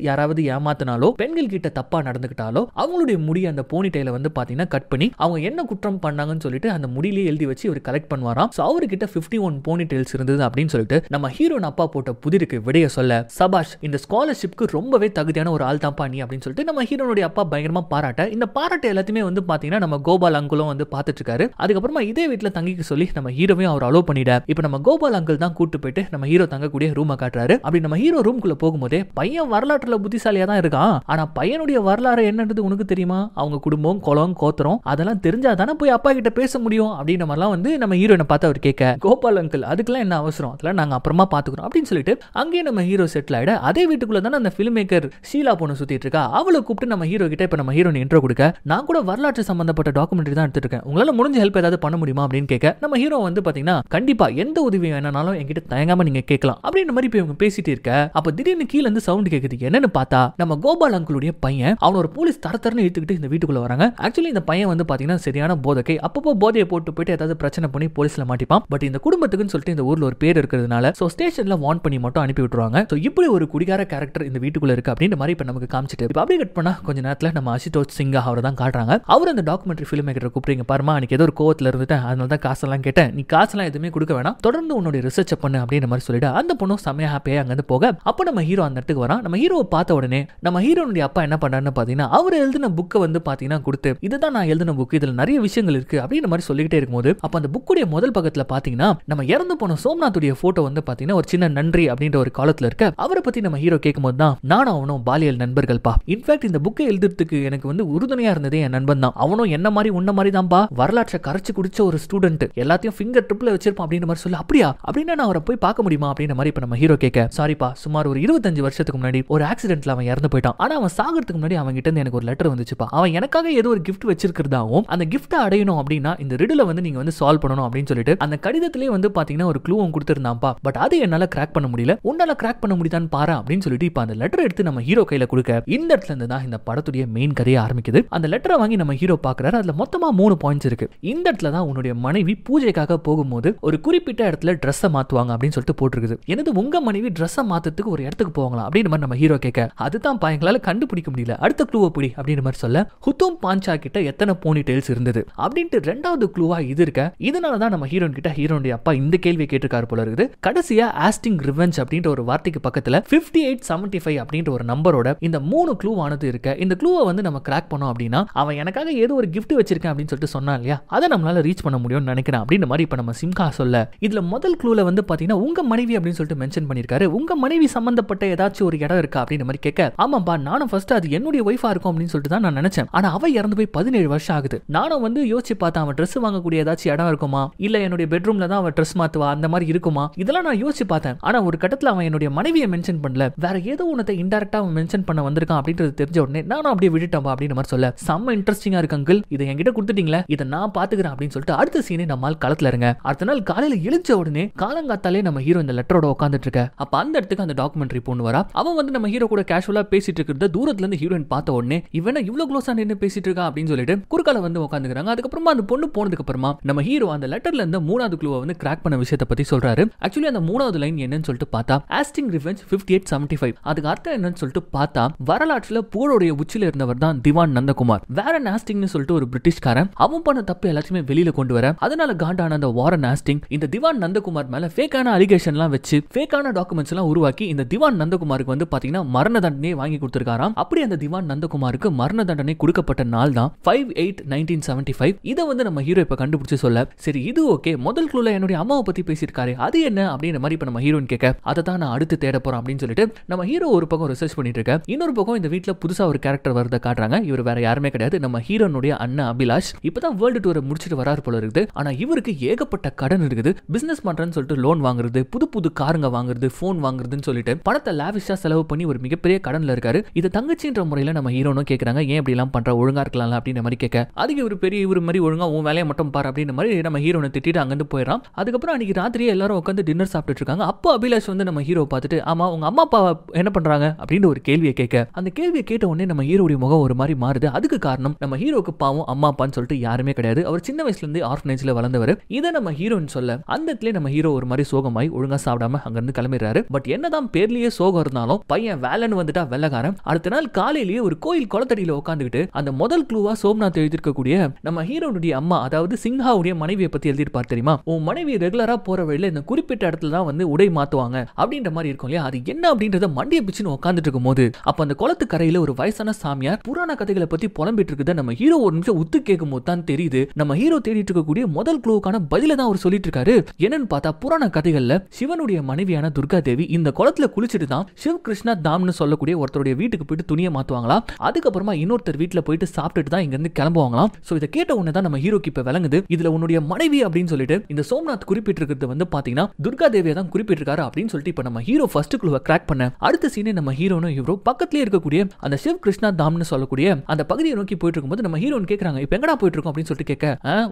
யாராவது ஏமாத்தினாலோ பெண்கள் கிட்ட தப்பா நடந்துக்கிட்டாலோ அவங்களுடைய முடிய அந்த போனி டெயில வந்து பாத்தீங்கன்னா கட் பண்ணி அவங்க என்ன குற்றம் பண்ணாங்கன்னு சொல்லிட்டு அந்த முடியிலே எழுதி வச்சு இவர் கலெக்ட் பண்ணுவாராம். சோ அவர்கிட்ட 51 போனி டெயில்ஸ் இருந்தது அப்படின்னு சொல்லிட்டு நம்ம ஹீரோன் அப்பா போட்ட புதிருக்கு விடைய சொல்ல, சபாஷ் இந்த ஸ்காலர்ஷிப்க்கு ரொம்பவே தகுதியான ஒரு ஆள் தான் நீ அப்படின்னு சொல்லிட்டு நம்ம ஹீரோனுடைய அப்பா பயங்கரமா பாராட்ட. இந்த பாராட்டு எல்லாத்தையுமே வந்து பாத்தீங்கன்னா நம்ம கோபால் அங்குளும் வந்து பாத்துட்டு இருக்காரு. அதுக்கப்புறமா இதே வீட்டுல தங்கிக்க சொல்லி நம்ம ஹீரோவையும் அவர் அலோ பண்ணிட. இப்ப நம்ம கோபால் அங்கிள் தான் கூட்டு போயிட்டு நம்ம ஹீரோ தங்கக்கூடிய ரூமை காட்டுறாரு. அப்படி நம்ம ஹீரோ ரூம்குள்ள போகும்போதே பையன் வரலாற்றுல புத்திசாலியா தான் இருக்கான். ஆனா பையனுடைய வரலாறு என்னன்றது உனக்கு தெரியுமா, அவங்க குடும்பம் குளம் கோத்திரம் அதெல்லாம் தெரிஞ்சா தானே போய் அப்பா கிட்ட பேச முடியும் அப்படின்ற மாதிரிலாம் வந்து நம்ம ஹீரோனை பார்த்து அவர் கேட்க, கோபால் அங்கிள் அதுக்கெல்லாம் என்ன அவசரம், அதெல்லாம் நாங்க அப்புறமா பாத்துக்கிறோம் அப்படின்னு சொல்லிட்டு அங்கேயே நம்ம ஹீரோ செட்டில் ஆயிட. அதே வீட்டுக்குள்ள தானே அந்த ஃபிலிம் மேக்கர் ஷீலா பொண்ணு சுத்திட்டு இருக்கா. அவளை கூப்பிட்டு நம்ம ஹீரோ கிட்ட இப்ப நம்ம ஹீரோன் இன்ட்ரோ கொடுக்க, நான் கூட வரலாற்று சம்பந்தப்பட்ட டாக்குமெண்ட்ரி தான் எடுத்துட்டு இருக்கேன், உங்களால முடிஞ்ச ஹெல்ப் ஏதாவது பண்ண முடியுமா அப்படின்னு கேட்க, நம்ம ஹீரோ வந்து பாத்தீங்கன்னா கண்டிப்பா எந்த உதவி வேணாலும் என்கிட்ட தயங்காம நீங்க கேட்கலாம் அப்படின்ற மாதிரி இப்ப இவங்க பேசிட்டு இருக்க. அப்ப திடீர்னு கீழ இருந்து சவுண்ட் கேக்குது. என்னன்னு பார்த்தா நம்ம கோபால் அங்குளுடைய பையன், அவன் ஒரு போலீஸ் தரத்தரன்னு இழுத்துக்கிட்டு இந்த வீட்டுக்குள்ள வராங்க. ஆக்சுவலி இந்த பையன் வந்து பாத்தீங்கன்னா சரியான போதகை. அப்பப்போ போதையை போட்டு போயிட்டு ஏதாவது பிரச்சனை பண்ணி போலீஸ்ல மாட்டிப்பான். பட் இந்த குடும்பத்துக்குன்னு சொல்லிட்டு இந்த ஊர்ல ஒரு பேர் இருக்கிறதுனால சோ ஸ்டேஷன்ல வார்ன் பண்ணி மட்டும் அனுப்பி விட்டுருவாங்க. சோ இப்படி ஒரு குடிகார கேரக்டர் இந்த வீட்டுக்குள்ள இருக்கு அப்படின்ற மாதிரி இப்ப நமக்கு காமிச்சிட்டு இப்ப அப்படியே கட் பண்ணா கொஞ்ச நேரத்துல நம்ம அசுதோஷ் சிங்கா அவரை தான் காட்டுறாங்க. அவர் அந்த டாக்குமெண்ட்ரி ஃபிலிம் மேக்கரை கூப்பிடுங்க, பாருமா அன்னைக்கு ஏதோ ஒரு கோவத்துல இருந்துட்டேன், அதனால தான் காசெல்லாம் கேட்டேன், நீ காசெல்லாம் எதுவுமே கொடுக்க வேணாம், தொடர்ந்து உன்னுடைய ரிசர்ச் பண்ணு அப்படின்ற மாதிரி சொல்லிட்டு அந்த பொண்ணும் செமையா ஹாப்பியா அங்கிருந்து போக, அப்ப நம்ம ஹீரோ அந்த இடத்துக்கு வரான். நம்ம ஹீரோவை பார்த்த உடனே நம்ம ஹீரோனுடைய அப்பா என்ன பண்றாருன்னு பாத்தீங்கன்னா அவர் எழுதின புக்கை வந்து பாத்தீங்கன்னா கொடுத்து, இதுதான் நான் எழுதின புக், இதுல நிறைய விஷயங்கள் இருக்கு அப்படின்ற மாதிரி சொல்லிக்கிட்டே இருக்கும்போது அப்ப அந்த புக்குடைய முதல் பக்கத்துல பாத்தீங்கன்னா நம்ம இறந்து போன சோம்நாத்துடைய போட்டோ வந்து பாத்தீங்கன்னா ஒரு சின்ன நன்றி அப்படின்ற ஒரு காலத்துல இருக்க. அவரை பத்தி நம்ம ஹீரோ கேட்கும்போது தான், நானும் அவனும் பாலியல் நண்பர்கள் பா, இன்ஃபேக்ட் இந்த புக்கை எழுதுறதுக்கு எனக்கு வந்து உறுதுணையா இருந்ததே என் நண்பன் தான், அவனும் என்ன மாதிரி உன்ன மாதிரி தான்பா, வரலாற்றை கரைச்சு குடிச்ச ஒரு ஸ்டூடெண்ட், எல்லாத்தையும் ஃபிங்கர் டிப்ல வச்சிருப்பான் அப்படின்ற மாதிரி சொல்ல, அப்படியா அப்படின்னா நான் அவரை போய் பார்க்க முடியுமா அப்படின்ற மாதிரி இப்ப நம்ம ஹீரோ கேட்க, சாரிப்பா சுமார் ஒரு 25 வருஷத்துக்கு முன்னாடி ஒரு ஆக்சிடென்ட்ல ஆக்சிடென்ட்ல அவன் இறந்து போயிட்டான். ஆனா அவன் சாகிறதுக்கு முன்னாடி அவன் கிட்ட இருந்து எனக்கு ஒரு லெட்டர் வந்துச்சுப்பா, அவன் எனக்காக ஏதோ ஒரு கிஃப்ட் வச்சிருக்கிறதாவும் அந்த கிஃப்ட் அடையணும் அப்படின்னா இந்த ரிடில வந்து நீங்க வந்து சால்வ் பண்ணணும் அப்படின்னு சொல்லிட்டு அந்த கடிதத்திலே வந்து பாத்தீங்கன்னா ஒரு க்ளூவும் கொடுத்திருந்தான்ப்பா. பட் அது என்னால கிராக் பண்ண முடியல, உன்னால கிராக் பண்ண முடியுதான்னு பாரு அப்படின்னு சொல்லிட்டு இப்ப அந்த லெட்டர் எடுத்து நம்ம ஹீரோ கையில கொடுக்க இந்த இடத்துல இருந்து தான் இந்த படத்துடைய மெயின் கதையே ஆரம்பிக்குது. அந்த லெட்டரை வாங்கி நம்ம ஹீரோ பாக்குறாரு. அதுல மொத்தமா 3 பாயிண்ட்ஸ் இருக்கு. இந்த இடத்துல தான் உன்னுடைய மனைவி பூஜைக்காக போகும்போது ஒரு குறிப்பிட்ட இடத்துல ட்ரெஸ்ஸை மாத்துவாங்க அப்படின்னு சொல்லிட்டு போட்டிருக்குது. எனது உங்க மனைவி ட்ரெஸ்ஸை மாத்தத்துக்கு ஒரு இடத்துக்கு போவாங்களா அப்படின்னு மாதிரி நம்ம ஹீரோ கேட்க, அதுதான் எங்களால கண்டுபிடிக்க முடியல, அடுத்த க்ளூவை பிடி அப்படின்னு மாதிரி சொல்ல, ஹுத்தும் பாஞ்சா கிட்ட எத்தனை போனி டெயில்ஸ் இருந்தது அப்படின்ட்டு ரெண்டாவது க்ளூவா இது இருக்க. இதனாலதான் நம்ம ஹீரோன் கிட்ட ஹீரோனுடைய அப்பா இந்த கேள்வி கேட்டிருக்காரு போல இருக்குது. கடைசியா ஆஸ்டிங் ரிவெஞ்ச் அப்படின்ற ஒரு வார்த்தைக்கு பக்கத்துல 5875 அப்படின்ற ஒரு நம்பரோட இந்த 3 க்ளூ ஆனது இருக்க. இந்த க்ளூவை வந்து நம்ம கிராக் பண்ணோம் அப்படின்னா அவன் எனக்காக ஏதோ ஒரு கிஃப்ட் வச்சிருக்கேன் அப்படின்னு சொல்லிட்டு சொன்னா இல்லையா, அதை நம்மளால ரீச் பண்ண முடியும்னு நினைக்கிறேன் அப்படின்ற மாதிரி இப்ப நம்ம சிம்கா சொல்ல. இதுல முதல் க்ளூல வந்து பாத்தீங்கன்னா உங்க மனைவி அப்படின்னு சொல்லிட்டு மென்ஷன் பண்ணிருக்காரு. உங்க மனைவி சம்பந்தப்பட்ட ஏதாச்சும் ஒரு இடம் இருக்கா அப்படின்ற மாதிரி கேட்க, ஆமாப்பா நானும் ஃபர்ஸ்ட் அது என்னுடைய ஒய்ஃபா இருக்கும் அப்படின்னு சொல்லிட்டு தான் நான் நினைச்சேன். ஆனா அவ இறந்து போய் 17 வருஷம் ஆகுது. நானும் வந்து யோசிச்சு பார்த்தேன், அவன் ட்ரெஸ் வாங்கக்கூடிய ஏதாச்சும் இடம் இருக்குமா, இல்ல என்னுடைய பெட்ரூம்ல தான் அவன் ட்ரெஸ் மாத்துவா அந்த மாதிரி இருக்குமா, இதெல்லாம் நான் யோசிச்சு பார்த்தேன். ஆனா ஒரு கட்டத்துல அவன் என்னுடைய மனைவியை மென்ஷன் பண்ணல, வேற ஏதோ ஒன்னத்தை இன்டைரக்டா அவன் மென்ஷன் பண்ண வந்திருக்கான் அப்படின்றது தெரிஞ்ச உடனே நானும் அப்படியே விட்டுட்டேன் அப்படின்ற மாதிரி சொல்ல, செம்ம இன்ட்ரெஸ்டிங்கா இருக்கு அங்கிள், இதை என்கிட்ட கொடுத்துட்டீங்களே, இதை நான் பாத்துக்கிறேன் அப்படின்னு சொல்லிட்டு அடுத்த சீனே நம்மால் களத்துல இருங்க. அடுத்த நாள் காலையில எழுச்ச உடனே காலங்காத்தாலே நம்ம ஹீரோ இந்த லெட்டரோட உட்காந்துட்டு இருக்க. அப்ப அந்த இடத்துக்கு அந்த டாக்குமெண்ட்ரி பொண்ணு வரா. அவன் வந்து நம்ம ஹீரோ கூட கேஷுவலா பேசிட்டு இருக்கிறத தூரத்துல இருந்து ஹீரோயின் பார்த்த உடனே இவன இவ்வளவு க்ளோஸா நின்னு பேசிட்டு இருக்கா அப்படின்னு சொல்லிட்டு குறுக்கால வந்து உட்காந்துக்கிறாங்க. அதுக்கப்புறமா அந்த பொண்ணு போனதுக்கு அப்புறமா நம்ம ஹீரோ அந்த லெட்டர்ல இருந்து 3வது க்ளூவை வந்து கிராக் பண்ண விஷயத்தை பத்தி சொல்றாரு. ஆக்சுவலி அந்த 3வது லைன் என்னன்னு சொல்லிட்டு பார்த்தா ஆஸ்டிங் ரிவெஞ்ச் 5875. அதுக்கு அர்த்தம் என்னன்னு சொல்லிட்டு பார்த்தா வரலாற்றுல புகழுடைய உச்சில இருந்தவர் தான் திவான் நந்தகுமார். வாரன் ஆஸ்டிங்னு சொல்லிட்டு ஒரு பிரிட்டிஷ்காரன், அவன் பண்ண தப்பு எல்லாத்தையுமே வெளியில கொண்டு வர, அதனால காண்டான அந்த வாரன் ஆஸ்டிங் இந்த திவான் நந்தகுமார் மேல ஃபேக்கான அலிகேஷன்லாம் வச்சு ஃபேக்கான டாக்குமெண்ட்ஸ் எல்லாம் உருவாக்கி இந்த திவான் நந்தகுமாருக்கு வந்து பாத்தீங்கன்னா மரண தண்டனையை வாங்கி கொடுத்திருக்காராம். அப்படி அந்த திவான் நந்தகுமாருக்கு மரண தண்டனை கொடுக்கப்பட்ட நாள் தான் 5/8/1975. இதை வந்து நம்ம ஹீரோ இப்ப கண்டுபிடிச்சு சொல்ல, சரி இது ஓகே, முதல் க்ளூல என்னுடைய அம்மாவை பத்தி பேசியிருக்காரு, அது என்ன அப்படின்ற மாதிரி இப்ப நம்ம ஹீரோயின் கேட்க, அதை தான் நான் அடுத்து தேட போறோம் அப்படின்னு சொல்லிட்டு நம்ம ஹீரோ ஒரு பக்கம் ரிசர்ச் பண்ணிட்டு இருக்க. இன்னொரு பக்கம் இந்த வீட்டுல புதுசா ஒரு கேரக்டர் வரத காட்டுறாங்க. இவர் வேற யாருமே கிடையாது, நம்ம ஹீரோனுடைய அண்ணன் அபிலாஷ். இப்பதான் வேர்ல்டு டூரை முடிச்சிட்டு வராரு போல இருக்குது. ஆனா இவருக்கு ஏகப்பட்ட கடன் இருக்குது. பிசினஸ் பண்றேன்னு சொல்லிட்டு லோன் வாங்குறது, புது புது காருங்க வாங்குறது, போன் வாங்குறதுன்னு சொல்லிட்டு பணத்தை லாவிஷா செலவு பண்ணி ஒரு மிகப்பெரிய கடன்ல இருக்காரு. இதை தங்கச்சின்ற முறையில நம்ம ஹீரோனும் கேட்கறாங்க, ஏன் இப்படி எல்லாம் பண்ற, ஒழுங்கா இருக்கலாம் அப்படின்ற மாதிரி கேட்க, அதுக்கு ஒரு பெரிய இவர் மாதிரி ஒழுங்கா உன் வேலையை மட்டும் பாரு அப்படின்ற மாதிரி நம்ம ஹீரோனை திட்டிட்டு அங்கிருந்து போயிடறான். அதுக்கப்புறம் அன்னைக்கு ராத்திரியே எல்லாரும் உட்காந்து டின்னர் சாப்பிட்டு இருக்காங்க. அப்போ அபிலாஷ் வந்து நம்ம ஹீரோ பார்த்துட்டு, ஆமா உங்க அம்மா அப்பா என்ன பண்றாங்க அப்படின்னு ஒரு கேள்வியை கேட்க, அந்த கேள்வியை கேட்ட உடனே நம்ம ஹீரோடைய முகம் ஒரு மாதிரி மாறுது. அதுக்கு காரணம் நம்ம ஹீரோக்கு பாவம் அம்மா அப்பான்னு சொல்லிட்டு யாருமே கிடையாது. அவர் சின்ன வயசுல இருந்து ஆர்ஃபனேஜ்ல வளர்ந்தவர். இதை நம்ம ஹீரோன்னு சொல்ல அந்த இடத்துல நம்ம ஹீரோ ஒரு மாதிரி சோகமாய் ஒழுங்கா சாப்பிடாம அங்கிருந்து கிளம்பிடுறாரு. பட் என்னதான் பேர்லயே சோகம் இருந்தாலும் பையன் வேலைன்னு வந்துட்டா வெள்ளக்காரன். அடுத்த நாள் காலையிலேயே ஒரு கோயில் குளத்தடியில உட்காந்துக்கிட்டு அந்த முதல் க்ளூவா சோம்நாத் எழுதிருக்கக்கூடிய நம்ம ஹீரோனுடைய அம்மா, அதாவது சிங்ஹாவுடைய மனைவியை பத்தி எழுதிருப்பார் தெரியுமா, உன் மனைவி ரெகுலரா போற வழியில இந்த குறிப்பிட்ட இடத்துல தான் வந்து உடை மாத்துவாங்க அப்படின்ற மாதிரி இருக்கும் இல்லையா, அது என்ன அப்படின்றத மண்டிய பிச்சுன்னு உட்காந்துட்டு இருக்கும் போது அப்ப அந்த குளத்து கரையில ஒரு வயசான சாமியார் புராண கதைகளை பத்தி புலம்பிட்டு இருக்குத நம்ம ஹீரோ ஒரு நிமிஷம் உத்து கேட்கும் போது தான் தெரியுது நம்ம ஹீரோ தேடிட்டு இருக்கக்கூடிய முதல் க்ளூக்கான பதில தான் அவர் சொல்லிட்டு இருக்காரு. என்னன்னு பார்த்தா புராண கதைகள்ல சிவனுடைய மனைவியான துர்கா தேவி இந்த குளத்துல குளிச்சுட்டு தான் சிவ கிருஷ்ணா தாம்னு சொல்லக்கூடிய ஒருத்தருடைய வீட்டுக்கு போயிட்டு துணியை மாத்துவாங்களா, அதுக்கப்புறமா இன்னொருத்தர் வீட்டுல போயிட்டு சாப்பிட்டுட்டு தான் இங்க இருந்து கிளம்புவாங்களாம். சோ இதை கேட்ட உடனே தான் நம்ம ஹீரோக்கு இப்ப விளங்குது, இதுல உன்னுடைய மனைவி அப்படின்னு சொல்லிட்டு இந்த சோம்நாத் குறிப்பிட்டிருக்கிறது வந்து பாத்தீங்கன்னா துர்கா தேவியை தான் குறிப்பிட்டிருக்காரு அப்படின்னு சொல்லிட்டு இப்ப நம்ம ஹீரோ ஃபர்ஸ்ட் க்ளூவை கிராக் பண்ண அடுத்த சீனே நம்ம ஹீரோனும் ஹீரோ பக்கத்துலயே இருக்கக்கூடிய அந்த சிவ கிருஷ்ணா தாம்னு சொல்லக்கூடிய அந்த பகுதியை நோக்கி போயிட்டு இருக்கும்போது நம்ம ஹீரோன் கேக்குறாங்க, இப்ப எங்கடா போயிட்டு இருக்கோம் அப்படின்னு சொல்லிட்டு கேட்க,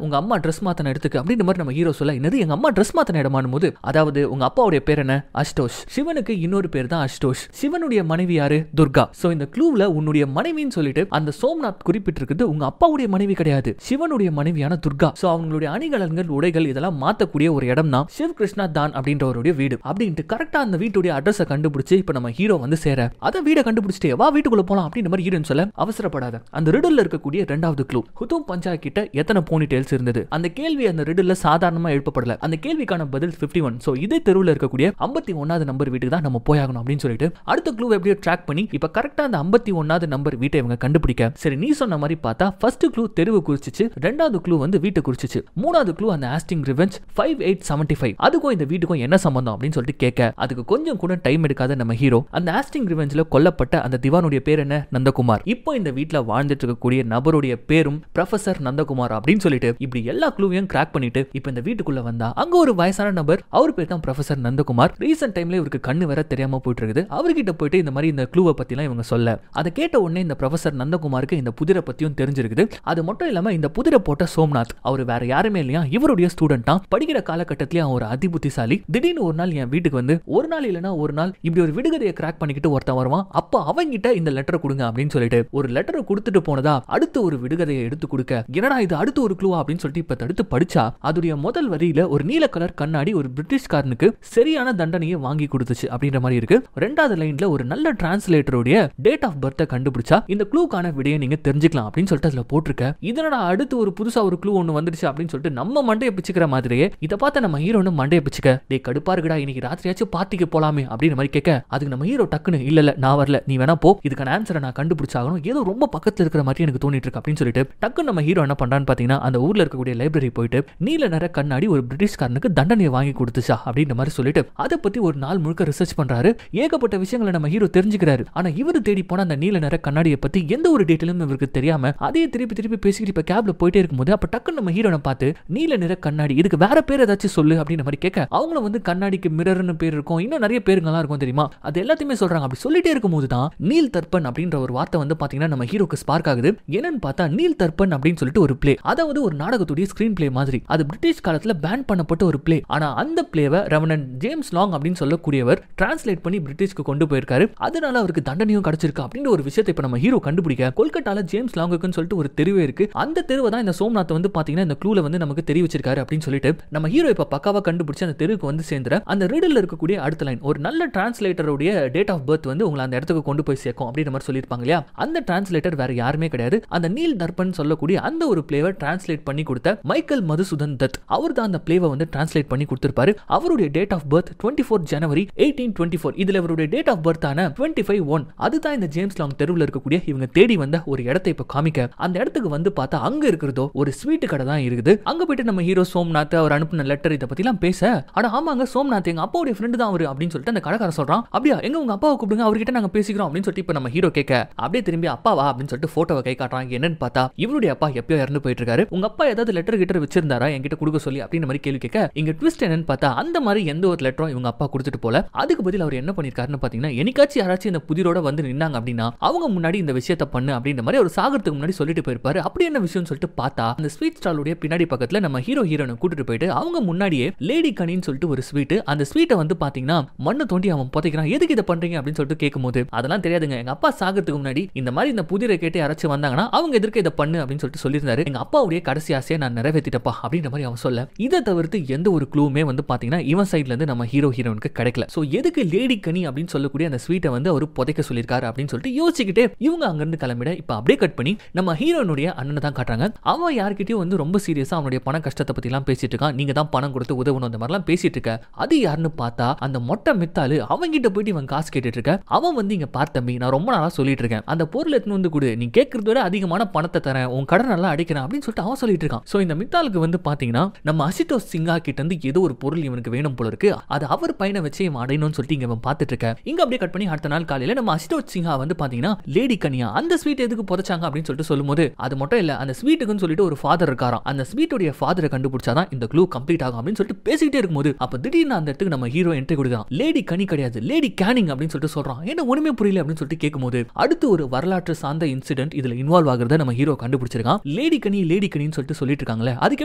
உங்க அம்மா ட்ரெஸ் மாத்தன இடத்துக்கு அப்படின்ற மாதிரி நம்ம ஹீரோ சொல்ல, என்னது எங்க அம்மா ட்ரெஸ் மாத்தன இடமானும் போது, அதாவது உங்க அப்பாவுடைய பேர் என்ன, அஷ்டோஷ், சிவனுக்கு இன்னொரு பேர் தான் அஷ்டோஷ், சிவனுடைய மனைவி யாரு, துர்கா. சோ இந்த க்ளூல உன்னுடைய மனைவின்னு சொல்லிட்டு அந்த சோம்நாத் குறிப்பிட்டிருக்கிறது உங்க அப்பாவுடைய மனைவி கிடையாது, சிவனுடைய மனைவியான துர்கா. சோ அவங்களுடைய அணிகலன்கள் உடைகள் இதெல்லாம் மாத்தக்கூடிய ஒரு இடம் தான் சிவ கிருஷ்ணா தான் அப்படின்றவருடைய வீடு அப்படின்ட்டு கரெக்டா அந்த வீட்டுடைய அட்ரஸை கண்டுபிடிச்சு இப்ப நம்ம ஹீரோ வந்து சேர, அத வீடை கண்டுபிடிச்சிட்டே வா வீட்டுக்குள்ள போலாம் அப்படின்ற மாதிரி ஹீரோன்னு சொல்ல, அவசரப்படாத, அந்த ரிடல்ல இருக்கக்கூடிய இரண்டாவது க்ளூ ஹுத்தும் பஞ்சா கிட்ட எத்தனை போனி டெயில்ஸ் இருந்தது, அந்த கேள்வி அந்த ரிடல்ல சாதாரணமா எழுப்பப்படல, அந்த கேள்விக்கான பதில் 51. சோ இதே தெருவுல இருக்கக்கூடிய 51வது நம்பர் வீட்டுக்கு தான் நம்ம போயாகணும் அப்படின்னு சொல்லிட்டு அடுத்த க்ளூ எப்படியோ ட்ராக் பண்ணி இப்ப கரெக்டா அந்த 51வது நம்பர் வீட்டை இவங்க கண்டுபிடிக்க, சரி நீ சொன்ன மாதிரி பார்த்தா ஃபர்ஸ்ட் க்ளூ தெருவு குறிச்சிச்சு, ரெண்டாவது க்ளூ வந்து வீட்டை குறிச்சிச்சு, மூணாவது க்ளூ அந்த ஆஸ்டிங் ரிவெஞ்ச் 5875 அதுக்கும் இந்த வீட்டுக்கும் என்ன சம்பந்தம் அப்படின்னு சொல்லிட்டு கேட்க, அதுக்கு கொஞ்சம் கூட டைம் எடுக்காத நம்ம ஹீரோ அந்த ஆஸ்டிங் ரிவெஞ்ச்ல கொல்லப்பட்ட அந்த திவானுடைய பேர் என்ன, நந்தகுமார், இப்போ இந்த வீட்டுல வாழ்ந்துட்டு இருக்கக்கூடிய நபருடைய பேரும் ப்ரொஃபசர் நந்தகுமார் அப்படின்னு சொல்லிட்டு இப்படி எல்லா க்ளூவையும் கிராக் பண்ணிட்டு இப்ப இந்த வீட்டுக்குள்ள வந்தா அங்க ஒரு வயசான நபர், அவர் பேர் தான் ப்ரொஃபசர் நந்தகுமார். ரீசன்ட் டைம்ல இவருக்கு கண்ணு வேற தெரியாம போயிட்டு இருக்குது. அவர்கிட்ட போயிட்டு இந்த மாதிரி மாதிரி இந்த க்ளூவை பத்திலாம் இவங்க சொல்ல அதை கேட்ட உடனே இந்த ப்ரொஃபசர் நந்தகுமாருக்கு இந்த புதிரை பத்தியும் தெரிஞ்சிருக்குது. அது மட்டும் இல்லாம இந்த புதிரை போட்ட சோம்நாத் அவர் வேற யாருமே இல்லையா, இவருடைய ஸ்டூடெண்ட் தான். படிக்கிற காலகட்டத்திலேயே அவர் அதிபுத்திசாலி. திடீர்னு ஒரு நாள் என் வீட்டுக்கு வந்து ஒரு நாள் இல்லைன்னா ஒரு நாள் இப்படி ஒரு விடுகதையை கிராக் பண்ணிக்கிட்டு ஒருத்தன் வருவான். அப்ப அவங்கிட்ட இந்த லெட்டரை கொடுங்க அப்படின்னு சொல்லிட்டு ஒரு லெட்டரை கொடுத்துட்டு போனதா அடுத்து ஒரு விடுகதையை எடுத்து கொடுக்க, என்னடா இது அடுத்து ஒரு க்ளூவா அப்படின்னு சொல்லிட்டு இப்ப தடுத்து படிச்சா அதுடைய முதல் வரியில ஒரு நீல கலர் கண்ணாடி ஒரு பிரிட்டிஷ்காரனுக்கு சரியான தண்டனையை வாங்கி கொடுத்துச்சு அப்படின்ற மாதிரி இருக்கு. ரெண்டாவது லைன்ல ஒரு நல்ல டிரான்ஸ்லேட்டருடைய டேட் ஆஃப் பர்த்தை கண்டுபிடிச்சா இந்த க்ளூக்கான விடையை நீங்க தெரிஞ்சுக்கலாம் அப்படின்னு சொல்லிட்டு அதுல போட்டிருக்க. இதனோட அடுத்து ஒரு புதுசா ஒரு க்ளூ ஒன்னு வந்துருச்சு அப்படின்னு சொல்லிட்டு நம்ம மண்டையை பிச்சுக்கிற மாதிரியே இதை பார்த்த நம்ம ஹீரோன்னு மண்டையை பிச்சுக்க, டே கடுப்பா இருக்குடா இன்னைக்கு ராத்திரியாச்சும் பார்ட்டிக்கு போலாமே அப்படின்னு மாதிரி கேட்க, அதுக்கு நம்ம ஹீரோ டக்குன்னு இல்ல நான் வரல, நீ வேணா போ, இதுக்கான ஆன்சரை நான் கண்டுபிடிச்சாகணும், ஏதோ ரொம்ப பக்கத்துல இருக்கிற மாதிரி எனக்கு தோணிட்டு இருக்கு அப்படின்னு சொல்லிட்டு டக்குன்னு நம்ம ஹீரோ என்ன பண்றான்னு பாத்தீங்கன்னா அந்த ஊர்ல இருக்கக்கூடிய லைப்ரரி போயிட்டு நீல நிற கண்ணாடி ஒரு பிரிட்டிஷ்காரனுக்கு தண்டனையை வாங்கி கொடுத்துச்சா அப்படின்ற மாதிரி சொல்லிட்டு அதை பத்தி ஒரு நாள் முழுக்க ரிசர்ச் பண்றாரு. ஏகப்பட்ட விஷயங்களை நம்ம ஹீரோ தெரிஞ்சுக்கிறாரு. ஆனா இவரு தேடி போன அந்த நீல நிற கண்ணாடியை பத்தி எந்த ஒரு டீட்டெயிலும் இவருக்கு தெரியாம அதே திருப்பி திருப்பி பேசிக்கிட்டு இப்ப கேப்ல போயிட்டே இருக்கும்போது அப்ப டக்குன்னு நம்ம ஹீரோனை பார்த்து நீல நிற கண்ணாடி இதுக்கு வேற பேர் ஏதாச்சும் சொல்லு அப்படின்ற மாதிரி கேட்க, அவங்களும் வந்து கண்ணாடிக்கு மிரர்னு பேர் இருக்கும், இன்னும் நிறைய பேருங்கெல்லாம் இருக்கும் தெரியுமா, அது எல்லாத்தையுமே சொல்றாங்க. அப்படி சொல்லிட்டே இருக்கும்போது தான் நீல் தர்ப்பன் அப்படின்ற ஒரு வார்த்தை வந்து பாத்தீங்கன்னா நம்ம ஹீரோக்கு ஸ்பார்க் ஆகுது. என்னன்னு பார்த்தா நீல் தர்ப்பன் அப்படின்னு சொல்லிட்டு ஒரு பிளே, அதாவது ஒரு நாடகத்துடைய ஸ்கிரீன் பிளே மாதிரி. அது பிரிட்டிஷ் காலத்துல பேன் பண்ணப்பட்ட ஒரு பிளே. ஆனா அந்த பிளேவை ரெவரண்ட் ஜேம்ஸ் லாங் அப்படின்னு சொல்லக்கூடியவர் டிரான்ஸ்லேட் பண்ணி பிரிட்டிஷ்க்கு கொண்டு போயிருக்காரு. அதனால அவருக்கு தண்டனையும் கிடைச்சிருக்கு அப்படின்ற ஒரு விஷயத்தை இப்ப நம்ம ஹீரோ கண்டுபிடிக்க, கொல்கட்டால ஜேம்ஸ் லாங்குக்குன்னு சொல்லிட்டு ஒரு தெருவே இருக்கு. அந்த தெருவை தான் இந்த சோம்நாத் வந்து பாத்தீங்கன்னா இந்த க்ளூல வந்து நமக்கு தெரிவிச்சிருக்காரு அப்படின்னு சொல்லிட்டு நம்ம ஹீரோ இப்ப பக்காவா கண்டுபிடிச்சு அந்த தெருவுக்கு வந்து சேர்ந்துற அந்த ரீடர்ல இருக்கக்கூடிய அடுத்த லைன் ஒரு நல்ல டிரான்ஸ்லேட்டருடைய டேட் ஆஃப் பர்த் வந்து உங்களை அந்த இடத்துக்கு கொண்டு போய் சேர்க்கும் அப்படின்ற மாதிரி சொல்லியிருப்பாங்க இல்லையா. அந்த டிரான்ஸ்லேட்டர் வேற யாருமே கிடையாது, அந்த நீல் தர்ப்பன் சொல்லக்கூடிய அந்த ஒரு பிளேவை டிரான்ஸ்லேட் பண்ணி கொடுத்த மைக்கேல் மதுசூதன் தத். அவர் தான் அந்த பிளேவை வந்து டிரான்ஸ்லேட் பண்ணி கொடுத்திருப்பாரு. அவருடைய டேட் ஆஃப் பர்த் 24 ஜனவரி 1824. இதுல அவருடைய டேட் ஆஃப் பர்த் ஆன 25/1 அதுதான் இந்த ஜேம்ஸ் லாங் தெருவில் இருக்கக்கூடிய இவங்க தேடி வந்த ஒரு இடத்தை இப்ப காமிக்க, அந்த இடத்துக்கு வந்து பார்த்தா அங்க இருக்கிறதோ ஒரு ஸ்வீட் கடை தான் இருக்குது. அங்க போயிட்டு நம்ம ஹீரோ சோம்நாத் அவர் அனுப்பின லெட்டர் இதை பத்திலாம் பேச, ஆனா ஆமாங்க சோம்நாத் எங்க அப்பாவுடைய ஃப்ரெண்டு தான் அவரு அப்படின்னு சொல்லிட்டு அந்த கடைக்காரன் சொல்றான். அப்படியா எங்க உங்க அப்பாவை கூப்பிடுங்க அவர்கிட்ட நாங்க பேசிக்கிறோம் அப்படின்னு சொல்லிட்டு இப்ப நம்ம ஹீரோ கேட்க, அப்படியே திரும்பி அப்பாவா அப்படின்னு சொல்லிட்டு போட்டோவை கை காட்டுறாங்க. என்னன்னு பார்த்தா இவருடைய அப்பா எப்பயோ இறந்து போயிட்டு இருக்காரு. உங்க அப்பா ஏதாவது லெட்டர் கிட்ட வச்சிருந்தாரா என்கிட்ட கொடுக்க சொல்லி அப்படின்னு மாதிரி கேள்வி கேட்க, இங்க ட்விஸ்ட் என்னன்னு பார்த்தா அந்த மாதிரி எந்த ஒரு லெட்டரும் இவங்க அப்பா கொடுத்துட்டு போல. அதுக்கு பதில் அவர் என்ன பண்ணிருக்காருன்னு பாத்தீங்கன்னா, என்னைக்காச்சும் யாராச்சும் இந்த புதிரோட வந்து நின்னாங்க அப்படின்னா அவங்க முன்னாடி இந்த விஷயத்தை பண்ணு அப்படின்ற மாதிரி ஒரு சாகறதுக்கு முன்னாடி சொல்லிட்டு போயிருப்பாரு. அப்படி என்ன விஷயம் சொல்லிட்டு பார்த்தா அந்த ஸ்வீட் ஸ்டாலுடைய பின்னாடி பக்கத்துல நம்ம ஹீரோ ஹீரோனை கூட்டிட்டு போயிட்டு அவங்க முன்னாடியே லேடி கனின்னு சொல்லிட்டு ஒரு ஸ்வீட், அந்த ஸ்வீட்டை வந்து பாத்தீங்கன்னா மண்ணு தோண்டி அவன் புதைக்கிறான். எதுக்கு இதை பண்றீங்க அப்படின்னு சொல்லிட்டு கேட்கும்போது, அதெல்லாம் தெரியாதுங்க, எங்க அப்பா சாகிறதுக்கு முன்னாடி இந்த மாதிரி இந்த புதிரை கேட்டு யாராச்சும் வந்தாங்கன்னா அவங்க எதிர்க்க இதை பண்ணு அப்படின்னு சொல்லிட்டு சொல்லியிருந்தாரு. எங்க அப்பாவுடைய கடைசி ஆசையை நான் நிறைவேற்றிட்டப்பா அப்படின்ற மாதிரி அவன் சொல்ல, இதை தவிர்த்து எந்த ஒரு க்ளூமே வந்து பாத்தீங்கன்னா இவன் சைட்ல இருந்து நம்ம ஹீரோ ஹீரோனுக்கு கிடைக்கல. சோ எதுக்கு லேடி கனி அப்படின்னு சொல்லக்கூடிய அந்த ஸ்வீட்டை வந்து அவர் புதைக்க சொல்லியிருக்காரு அப்படின்னு சொல்லிட்டு யோசிச்சுக்கிட்டே இவங்க அங்கிருந்து கிளம்பிட, இப்ப அப்படியே கட் பண்ணி நம்ம ஹீரோனுடைய அண்ணனை தான் காட்டுறாங்க. அவன் யார்கிட்டயும் வந்து ரொம்ப சீரியஸா அவனுடைய பண கஷ்டத்தை பத்தி எல்லாம் பேசிட்டு இருக்கான். நீங்க தான் பணம் கொடுத்து உதவணும் அந்த மாதிரிலாம் பேசிட்டு இருக்க. அது யாருன்னு பார்த்தா அந்த மொட்டை மித்தாலு அவங்கிட்ட போயிட்டு இவன் காசு கேட்டுட்டு இருக்க. அவன் வந்து இங்க பார்த்த தம்பி நான் ரொம்ப நாளா சொல்லிட்டு இருக்கேன், அந்த பொருள் எடுத்து வந்து கொடு, நீ கேட்கறத விட அதிகமான பணத்தை தரேன், உன் கடன் நல்லா அடிக்கிறேன் அப்படின்னு சொல்லிட்டு அவன் சொல்லிட்டு இருக்கான். சோ இந்த மித்தாலுக்கு வந்து பாத்தீங்கன்னா நம்ம அசுதோஷ் சிங்கா கிட்ட இருந்து ஏதோ ஒரு பொருள் இவனுக்கு வேணும் போல இருக்கு. அது அவர் பையனை வச்சு இவன் அடையணும்னு சொல்லிட்டு இங்க இவன் பார்த்துட்டு இருக்க. இங்க அப்படியே கட் பண்ணி அடுத்த நாள் காலையில நம்ம அசுதோஷ் சிங்கா வந்து பாத்தீங்கன்னா லேடி கனியா அந்த ஸ்வீட் எதுக்கு புதைச்சாங்க அப்படின்னு சொல்லிட்டு சொல்லும்போது, அது மட்டும் இல்ல அந்த ஸ்வீட்டுக்குன்னு சொல்லிட்டு ஒரு ஃபாதர் இருக்காராம், அந்த ஸ்வீட்டுடைய ஃபாதரை கண்டுபிடிச்சாதான் இந்த க்ளூ கம்ப்ளீட் ஆகும் அப்படின்னு சொல்லிட்டு பேசிக்கிட்டே இருக்கும்போது அப்ப திடீர்னு அந்த இடத்துக்கு நம்ம ஹீரோ என்ட்ரி கொடுக்குறான். லேடி கனி கிடையாது லேடி கேனிங் அப்படின்னு சொல்லிட்டு சொல்றான். என்ன ஒண்ணுமே புரியல அப்படின்னு சொல்லிட்டு கேட்கும்போது அடுத்து ஒரு வரலாற்று சார்ந்த இன்சிடென்ட் இதுல இன்வால்வ் ஆகுறத நம்ம ஹீரோ கண்டுபிடிச்சிருக்கான். லேடி கனின்னு சொல்லிட்டு சொல்லிட்டு இருக்காங்களே, அதுக்கு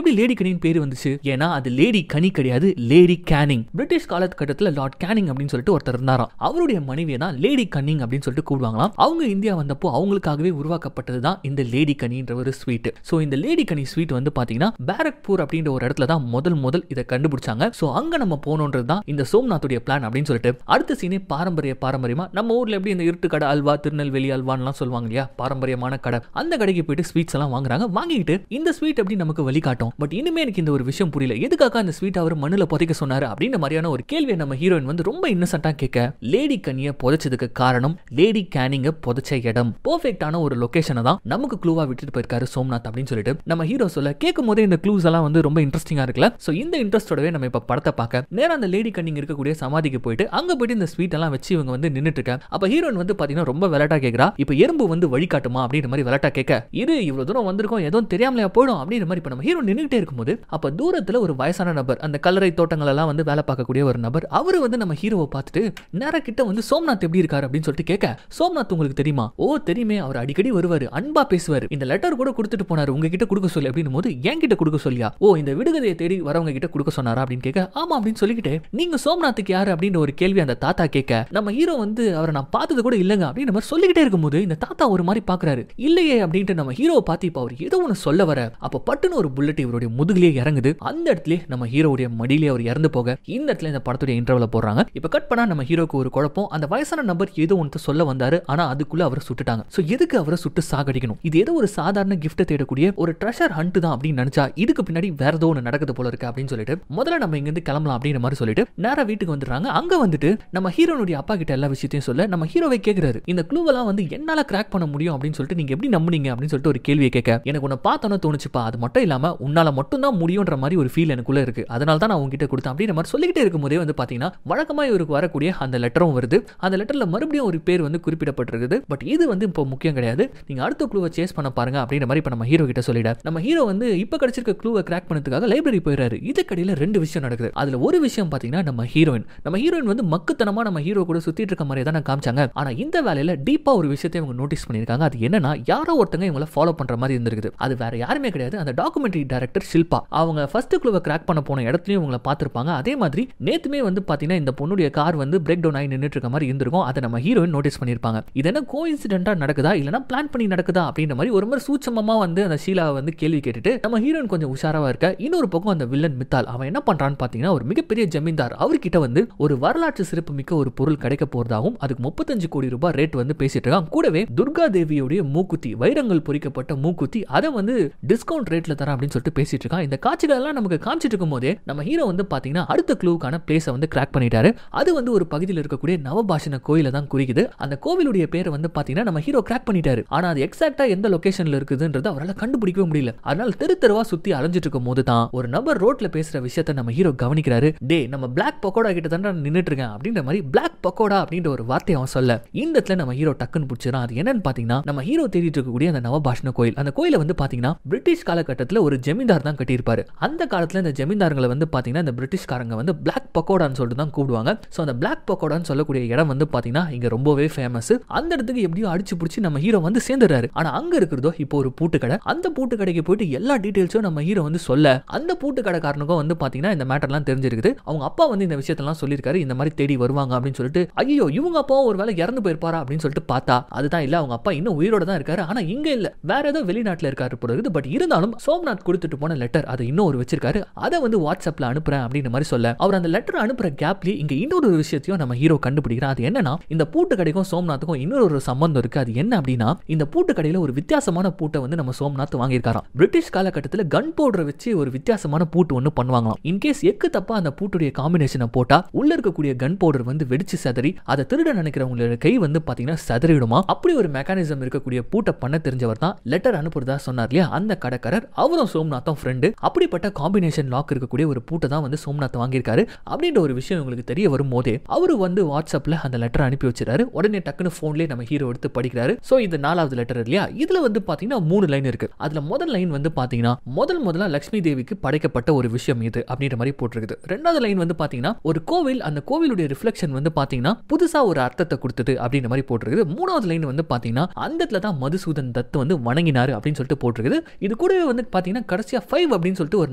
எப்படி லேடி கனின்னு பேர் வந்துச்சு? ஏன்னா அது லேடி கனி கிடையாது, லேடி கேனிங். பிரிட்டிஷ் காலகட்டத்தில் லார்ட் கேனிங் அப்படின்னு சொல்லிட்டு ஒருத்தர் இருந்தாராம். அவருடைய மனைவியை தான் லேடி கன்னிங் அப்படின்னு சொல்லிட்டு கூடுவாங்களாம். அவங்க இந்தியா வந்தப்போ அவங்களுக்காகவே உருவாக்கப்பட்டது தான் இந்த லேடி கனின்ற ஒரு ஸ்வீட். சோ இந்த லேடி கனி ஸ்வீட் வந்து பாத்தீங்கன்னா பாரக்பூர் அப்படின்ற ஒரு இடத்துல தான் முதல் இதை கண்டுபிடிச்சாங்க. சோ அங்க நம்ம போனோன்றது தான் இந்த சோம்நாத்துடைய பிளான் அப்படின்னு சொல்லிட்டு அடுத்த சீனே பாரம்பரியமா நம்ம ஊர்ல எப்படி இந்த இருட்டு கடை அல்வா, திருநெல்வேலி அல்வான்லாம் சொல்லுவாங்க இல்லையா, பாரம்பரியமான கடை, அந்த கடைக்கு போயிட்டு ஸ்வீட்ஸ் எல்லாம் வாங்குறாங்க. வாங்கிட்டு இந்த ஸ்வீட் எப்படி நமக்கு வழிகாட்டும், பட் இனிமே எனக்கு இந்த ஒரு விஷயம் புரியல, எதுக்காக அந்த ஸ்வீட் அவர் மண்ணுல புதைக்க சொன்னாரு அப்படின்ற மாதிரியான ஒரு கேள்வியை நம்ம ஹீரோயின் வந்து ரொம்ப இன்னசென்ட்டா கேட்க, லேடி கனியை புதைச்சதுக்கு காரணம் லேடி கேனிங்க புதைச்ச இடம், பெர்ஃபெக்ட்டான ஒரு லொகேஷனை தான் நமக்கு க்ளூவா விட்டுட்டு போயிருக்காரு சோம்நாத் அப்படின்னு சொல்லிட்டு நம்ம ஹீரோ சொல்ல, கேட்கும் போதே இந்த க்ளூஸ் எல்லாம் வந்து ரொம்ப இன்ட்ரெஸ்டிங்கா இருக்குல்ல. சோ இந்த இன்ட்ரெஸ்டோடவே நம்ம இப்ப படத்தை பார்க்க நேரா அந்த லேடி கன்னிங் இருக்கக்கூடிய சமாதிக்கு போயிட்டு அங்க போயிட்டு இந்த ஸ்வீட் எல்லாம் வச்சு இவங்க வந்து நின்னுட்டு இருக்க. அப்ப ஹீரோயின் வந்து பாத்தீங்கன்னா ரொம்ப விளையாட்டா கேக்குறா, இப்ப எறும்பு வந்து வழிகாட்டுமா அப்படின்ற மாதிரி விளையாட்டா கேட்க, இது இவ்வளவு தூரம் வந்திருக்கோம் எதுவும் தெரியாமலையா போயிடும் அப்படின்ற மாதிரி இப்ப நம்ம ஹீரோ நின்னுட்டே இருக்கும்போது அப்ப தூரத்துல ஒரு வயசான நபர், அந்த கல்லறை தோட்டங்கள் எல்லாம் வந்து வேலை பார்க்கக்கூடிய ஒரு நபர், அவரு வந்து நம்ம ஹீரோவை பார்த்துட்டு நேரா கிட்ட வந்து சோம்நாத் எப்படி இருக்காரு அப்படின்னு சொல்லிட்டு கேட்க, சோம்நாத் உங்களுக்கு தெரியுமா? ஓ தெரியுமே, அவர் அடிக்கடி வருவாரு, அன்பா பேசுவாரு, இந்த லெட்டர் கூட கொடுத்துட்டு போனாரு, உங்ககிட்ட கொடுக்க சொல்லி அப்படின்னு போது என்கிட்ட கொடுக்க சொல்லியா? ஓ இந்த விடுகதையை தேடி வரவங்க கிட்ட கொடுக்க சொன்னாரா அப்படின்னு கேட்க, ஆமா அப்படின்னு சொல்லிக்கிட்டு, நீங்க சோம்நாத்துக்கு யாரு அப்படின்னு ஒரு கேள்வி அந்த தாத்தா கேட்க, நம்ம ஹீரோ வந்து அவரை நான் பார்த்தது கூட இல்லங்க அப்படின்னு மாதிரி சொல்லிக்கிட்டே இருக்கும்போது இந்த தாத்தா ஒரு மாதிரி பாக்குறாரு. இல்லையே அப்படின்ட்டு நம்ம ஹீரோவை பார்த்து இப்ப அவர் ஏதோ ஒன்று சொல்ல வர, அப்ப பட்டுன்னு ஒரு புல்லட் இவருடைய முதுகிலே இறங்குது. அந்த இடத்துல நம்ம ஹீரோவுடைய மடியிலே அவர் இறந்து போக இந்த இடத்துல இந்த படத்துடைய இன்டர்வல போடுறாங்க. இப்ப கட் பண்ணா நம்ம ஹீரோக்கு ஒரு குழப்பம். அந்த வயசான நபர் ஏதோ ஒன்று சொல்ல வந்தாரு, ஆனா அதுக்குள்ள அவரை சுட்டுட்டாங்க. சோ எதுக்கு அவரை சுட்டு சாகடிக்கணும்? இது ஏதோ ஒரு சாதாரண கிஃப்ட் தேடக்கூடிய ஒரு ட்ரெஷர் ஹண்ட் தான் அப்படின்னு நினைச்சா இதுக்கு பின்னாடி வேற ஏதோ ஒன்று நடக்குது போல இருக்கு அப்படின்னு சொல்லிட்டு முதல்ல நம்ம இங்க இருந்து கிளம்பலாம் அப்படின்ற மாதிரி சொல்லிட்டு நேரா வீட்டுக்கு வந்துடுறாங்க. அங்க வந்துட்டு நம்ம ஹீரோனுடைய அப்பா கிட்ட எல்லா விஷயத்தையும் சொல்ல நம்ம ஹீரோவை கேட்கிறாரு, இந்த க்ளூவெல்லாம் வந்து என்னால கிராக் பண்ண முடியும் அப்படின்னு சொல்லிட்டு நீங்க எப்படி நம்புனீங்க அப்படின்னு சொல்லிட்டு ஒரு கேள்வியை கேட்க, எனக்கு உன்னை பார்த்தோன்னு தோணுச்சுப்பா, அது மட்டும் இல்லாம உன்னால மட்டும் தான் முடியும்ன்ற மாதிரி ஒரு ஃபீல் எனக்குள்ள இருக்கு, அதனால தான் நான் உங்ககிட்ட கொடுத்தேன் அப்படின்ற மாதிரி சொல்லிக்கிட்டே இருக்கும்போதே வந்து பாத்தீங்கன்னா வழக்கமா இவருக்கு வரக்கூடிய அந்த லெட்டரும் வருது. அந்த லெட்டர்ல மறுபடியும் ஒரு பேர் வந்து குறிப்பிடப்பட்டிருக்குது. பட் இது வந்து இப்போ முக்கியம் கிடையாது, நீங்க அடுத்த க்ளூவை சேஸ் பண்ண பாருங்க அப்படின்ற மாதிரி இப்ப நம்ம ஹீரோ கிட்ட சொல்லிட, நம்ம ஹீரோ வந்து இப்ப கிடைச்சிருக்க க்ளூவை கிராக் பண்ணதுக்காக லைப்ரரி போயிறாரு. இதுக்கடையில ரெண்டு விஷயம் நடக்குது. அதுல ஒரு விஷயம் பாத்தீங்கன்னா நம்ம ஹீரோயின் வந்து மக்குத்தனமா நம்ம ஹீரோ கூட சுத்திட்டு இருக்க மாதிரி தான் காமிச்சாங்க. ஆனா இந்த வேலையில டீப்பா ஒரு விஷயத்தை இவங்க நோட்டீஸ் பண்ணிருக்காங்க. அது என்னன்னா, யாரோ ஒருத்தங்க இவங்களை ஃபாலோ பண்ற மாதிரி இருந்திருக்குது. அது வேற யாருமே கிடையாது, அந்த டாக்குமெண்ட்ரி டைரக்டர் ஷில்பா. அவங்க ஃபர்ஸ்ட் க்ளூவை கிராக் பண்ண போன இடத்துலயும் இவங்களை பார்த்திருப்பாங்க. அதே மாதிரி நேத்துமே வந்து பாத்தீங்கன்னா இந்த பொண்ணுடைய கார் வந்து பிரேக் டவுன் ஆகி நின்னுட்டு இருக்க மாதிரி இருந்திருக்கும். அதை நம்ம ஹீரோயின் நோட்டீஸ் பண்ணிருப்பாங்க. இது என்ன கோஇன்சிடென்ட்டா நடக்குதா இல்லனா பிளான் பண்ணி நடக்குதா அப்படின்ற மாதிரி ஒரு மாதிரி சூட்சமமா வந்து அந்த ஷீலாவை வந்து கேள்வி கேட்டுட்டு நம்ம ஹீரோயின் கொஞ்சம் உஷாராவா இருக்க. இன்னொரு பக்கம் அந்த வில்லன் மித்தால் அவன் என்ன பண்றான்னு பாத்தீங்கன்னா, ஒரு மிகப்பெரிய ஜமீன்தார் அவர்கிட்ட வந்து ஒரு வரலாற்று சிறப்பு மிக்க ஒரு பொருள் கிடைக்க போறதாகவும் அதுக்கு 35 கோடி ரூபாய் ரேட் வந்து பேசிட்டு இருக்கான். கூடவே துர்கா தேவியோடைய மூக்குத்தி, வைரங்கள் பொறிக்கப்பட்ட மூக்குத்தி, அதை வந்து டிஸ்கவுண்ட் ரேட்ல தர அப்படின்னு சொல்லிட்டு பேசிட்டு இருக்கான். இந்த காட்சிகள் எல்லாம் நமக்கு காமிச்சிட்டு இருக்கும் போதே நம்ம ஹீரோ வந்து பாத்தீங்கன்னா அடுத்த க்ளூக்கான பிளேஸை வந்து கிராக் பண்ணிட்டாரு. அது வந்து ஒரு பகுதியில் இருக்கக்கூடிய நவபாஷண கோயிலை தான் குறிக்குது. அந்த கோவிலுடைய பேரை வந்து பாத்தீங்கன்னா நம்ம ஹீரோ கிராக் பண்ணிட்டாரு. ஆனா அது எக்ஸாக்ட்டா எந்த லொகேஷன்ல இருக்குதுன்றது அவரால் கண்டுபிடிக்கவே முடியல. அதனால தெருவா சுத்தி அலைஞ்சிட்டு இருக்கும் போது தான் ஒரு நபர் ரோட்ல பேசுற விஷயத்தை நம்ம ஹீரோ கவனிக்கிறாரு. டே நம்ம பிளாக் பக்கோடா கிட்ட தான் நின்னுட்டு இருக்கேன் அப்படின்ற மாதிரி பிளாக் பக்கோடா அப்படின்ற ஒரு வார்த்தையை அவன் சொல்ல, இந்த இடத்துல நம்ம ஹீரோ டக்குன்னு பிடிச்சிடறான். அது என்னன்னு பாத்தீங்கன்னா, நம்ம ஹீரோ தேடிட்டு இருக்கக்கூடிய அந்த நவபாஷண கோயில், அந்த கோயிலை வந்து பாத்தீங்கன்னா பிரிட்டிஷ் காலகட்டத்தில் ஒரு ஜமீன்தார் தான் கட்டியிருப்பாரு. அந்த காலத்துல இந்த ஜமீன்தார்களை வந்து பாத்தீங்கன்னா இந்த பிரிட்டிஷ்காரங்க வந்து பிளாக் பக்கோடான்னு சொல்லிட்டு தான் கூப்பிடுவாங்க. சோ அந்த பிளாக் பக்கோடான்னு சொல்லக்கூடிய இடம் வந்து பாத்தீங்கன்னா இங்க ரொம்பவே ஃபேமஸ். அந்த இடத்துக்கு எப்படியோ அடிச்சு பிடிச்சி நம்ம ஹீரோ வந்து சேர்ந்துறாரு. ஆனா அங்க இருக்கிறதோ இப்போ ஒரு பூட்டு கடை. அந்த பூட்டு கடைக்கு போயிட்டு எல்லா டீடைல்ஸும் நம்ம ஹீரோ வந்து சொல்ல, அந்த பூட்டு கடைக்காரனுக்கும் வந்து பாத்தீங்கன்னா இந்த மேட்டர்லாம் தெரிஞ்சிருக்குது. அவங்க அப்பா வந்து இந்த விஷயத்தெல்லாம் சொல்லியிருக்காரு, இந்த மாதிரி தேடி வருவாங்க அப்படின்னு சொல்லிட்டு. ஐயோ இவங்க அப்பாவும் ஒரு வேளை இறந்து போயிருப்பாரா அப்படின்னு சொல்லிட்டு பார்த்தா அதுதான் இல்ல, அவங்க அப்பா இன்னும் உயிரோட தான் இருக்காரு. ஆனா இங்க இல்ல, வேற ஏதோ வெளிநாட்டுல இருக்காரு போல இருக்குது. பட் இருந்தாலும் சோம்நாத் கொடுத்துட்டு போன லெட்டர் அதை இன்னும் ஒரு வச்சிருக்காரு. அதை வந்து வாட்ஸ்அப்ல அனுப்புறேன் அப்படின்னு மாதிரி சொல்ல, அவர் அந்த லெட்டர் அனுப்புற கேப்லயே இங்க இன்னொரு விஷயத்தையும் நம்ம ஹீரோ கண்டுபிடிக்கிறார். அது என்னன்னா, இந்த பூட்டு கடைக்கும் சோம்நாத்துக்கும் இன்னொரு சம்பந்தம் இருக்கு. அது என்ன அப்படின்னா, இந்த பூட்டு கடையில ஒரு வித்தியாசமான பூட்டை வந்து நம்ம சோம்நாத் வாங்கியிருக்காராம். பிரிட்டிஷ் காலகட்டத்தில் கன் பவுடரை வச்சு ஒரு வித்தியாசமான பூட்டு ஒன்று பண்ணுவாங்களாம். இன்கேஸ் எக்கு தப்பா அந்த பூட்டுடைய காம்பினேஷனை போட்டா உள்ள இருக்கக்கூடிய கன் பவுடர் வந்து வெடிச்சு சதறி அதை திருட நினைக்கிறவங்களோட கை வந்து பாத்தீங்கன்னா சதறிடுமா. அப்படி ஒரு மெக்கானிசம் இருக்கக்கூடிய பூட்டை பண்ண தெரிஞ்சவர் தான் லெட்டர் அனுப்புறதா சொன்னார் இல்லையா அந்த கடைக்காரர். அவரும் சோம்நாத்தும் ஃப்ரெண்டு. அப்படிப்பட்ட காம்பினேஷன் லாக் இருக்கக்கூடிய ஒரு பூட்டை தான் வந்து சோம்நாத் வாங்கியிருக்காரு அப்படின்ற ஒரு விஷயம் உங்களுக்கு தெரிய வரும் போதே அவரு வந்து வாட்ஸ்அப்ல அந்த லெட்டர் அனுப்பி வச்சிருக்காரு. உடனே டக்குன்னு போன்லயே நம்ம ஹீரோ எடுத்து படிக்கிறாரு. சோ இது 4வது லெட்டர் இல்லையா. இதுல வந்து பாத்தீங்கன்னா 3 லைன் இருக்கு. அதுல முதல் லைன் வந்து பாத்தீங்கன்னா முதல்ல லட்சுமி தேவிக்கு படைக்கப்பட்ட ஒரு விஷயம் இது அப்படின்ற மாதிரி போட்டிருக்குது. 2வது லைன் வந்து பாத்தீங்கன்னா ஒரு கோவில், அந்த கோவிலுடைய ரிஃப்ளெக்ஷன் வந்து பாத்தீங்கன்னா புதுசா ஒரு அர்த்தத்தை கொடுத்தது அப்படின்ற மாதிரி போட்டிருக்குது. 3வது லைன் வந்து பாத்தீங்கன்னா அந்த இடத்துல தான் மதுசூதன் தத் வந்து வணங்கினாரு அப்படின்னு சொல்லிட்டு போட்டிருக்குது. இது கூடவே வந்து பாத்தீங்கன்னா கடைசியா 5 அப்படின்னு சொல்லிட்டு ஒரு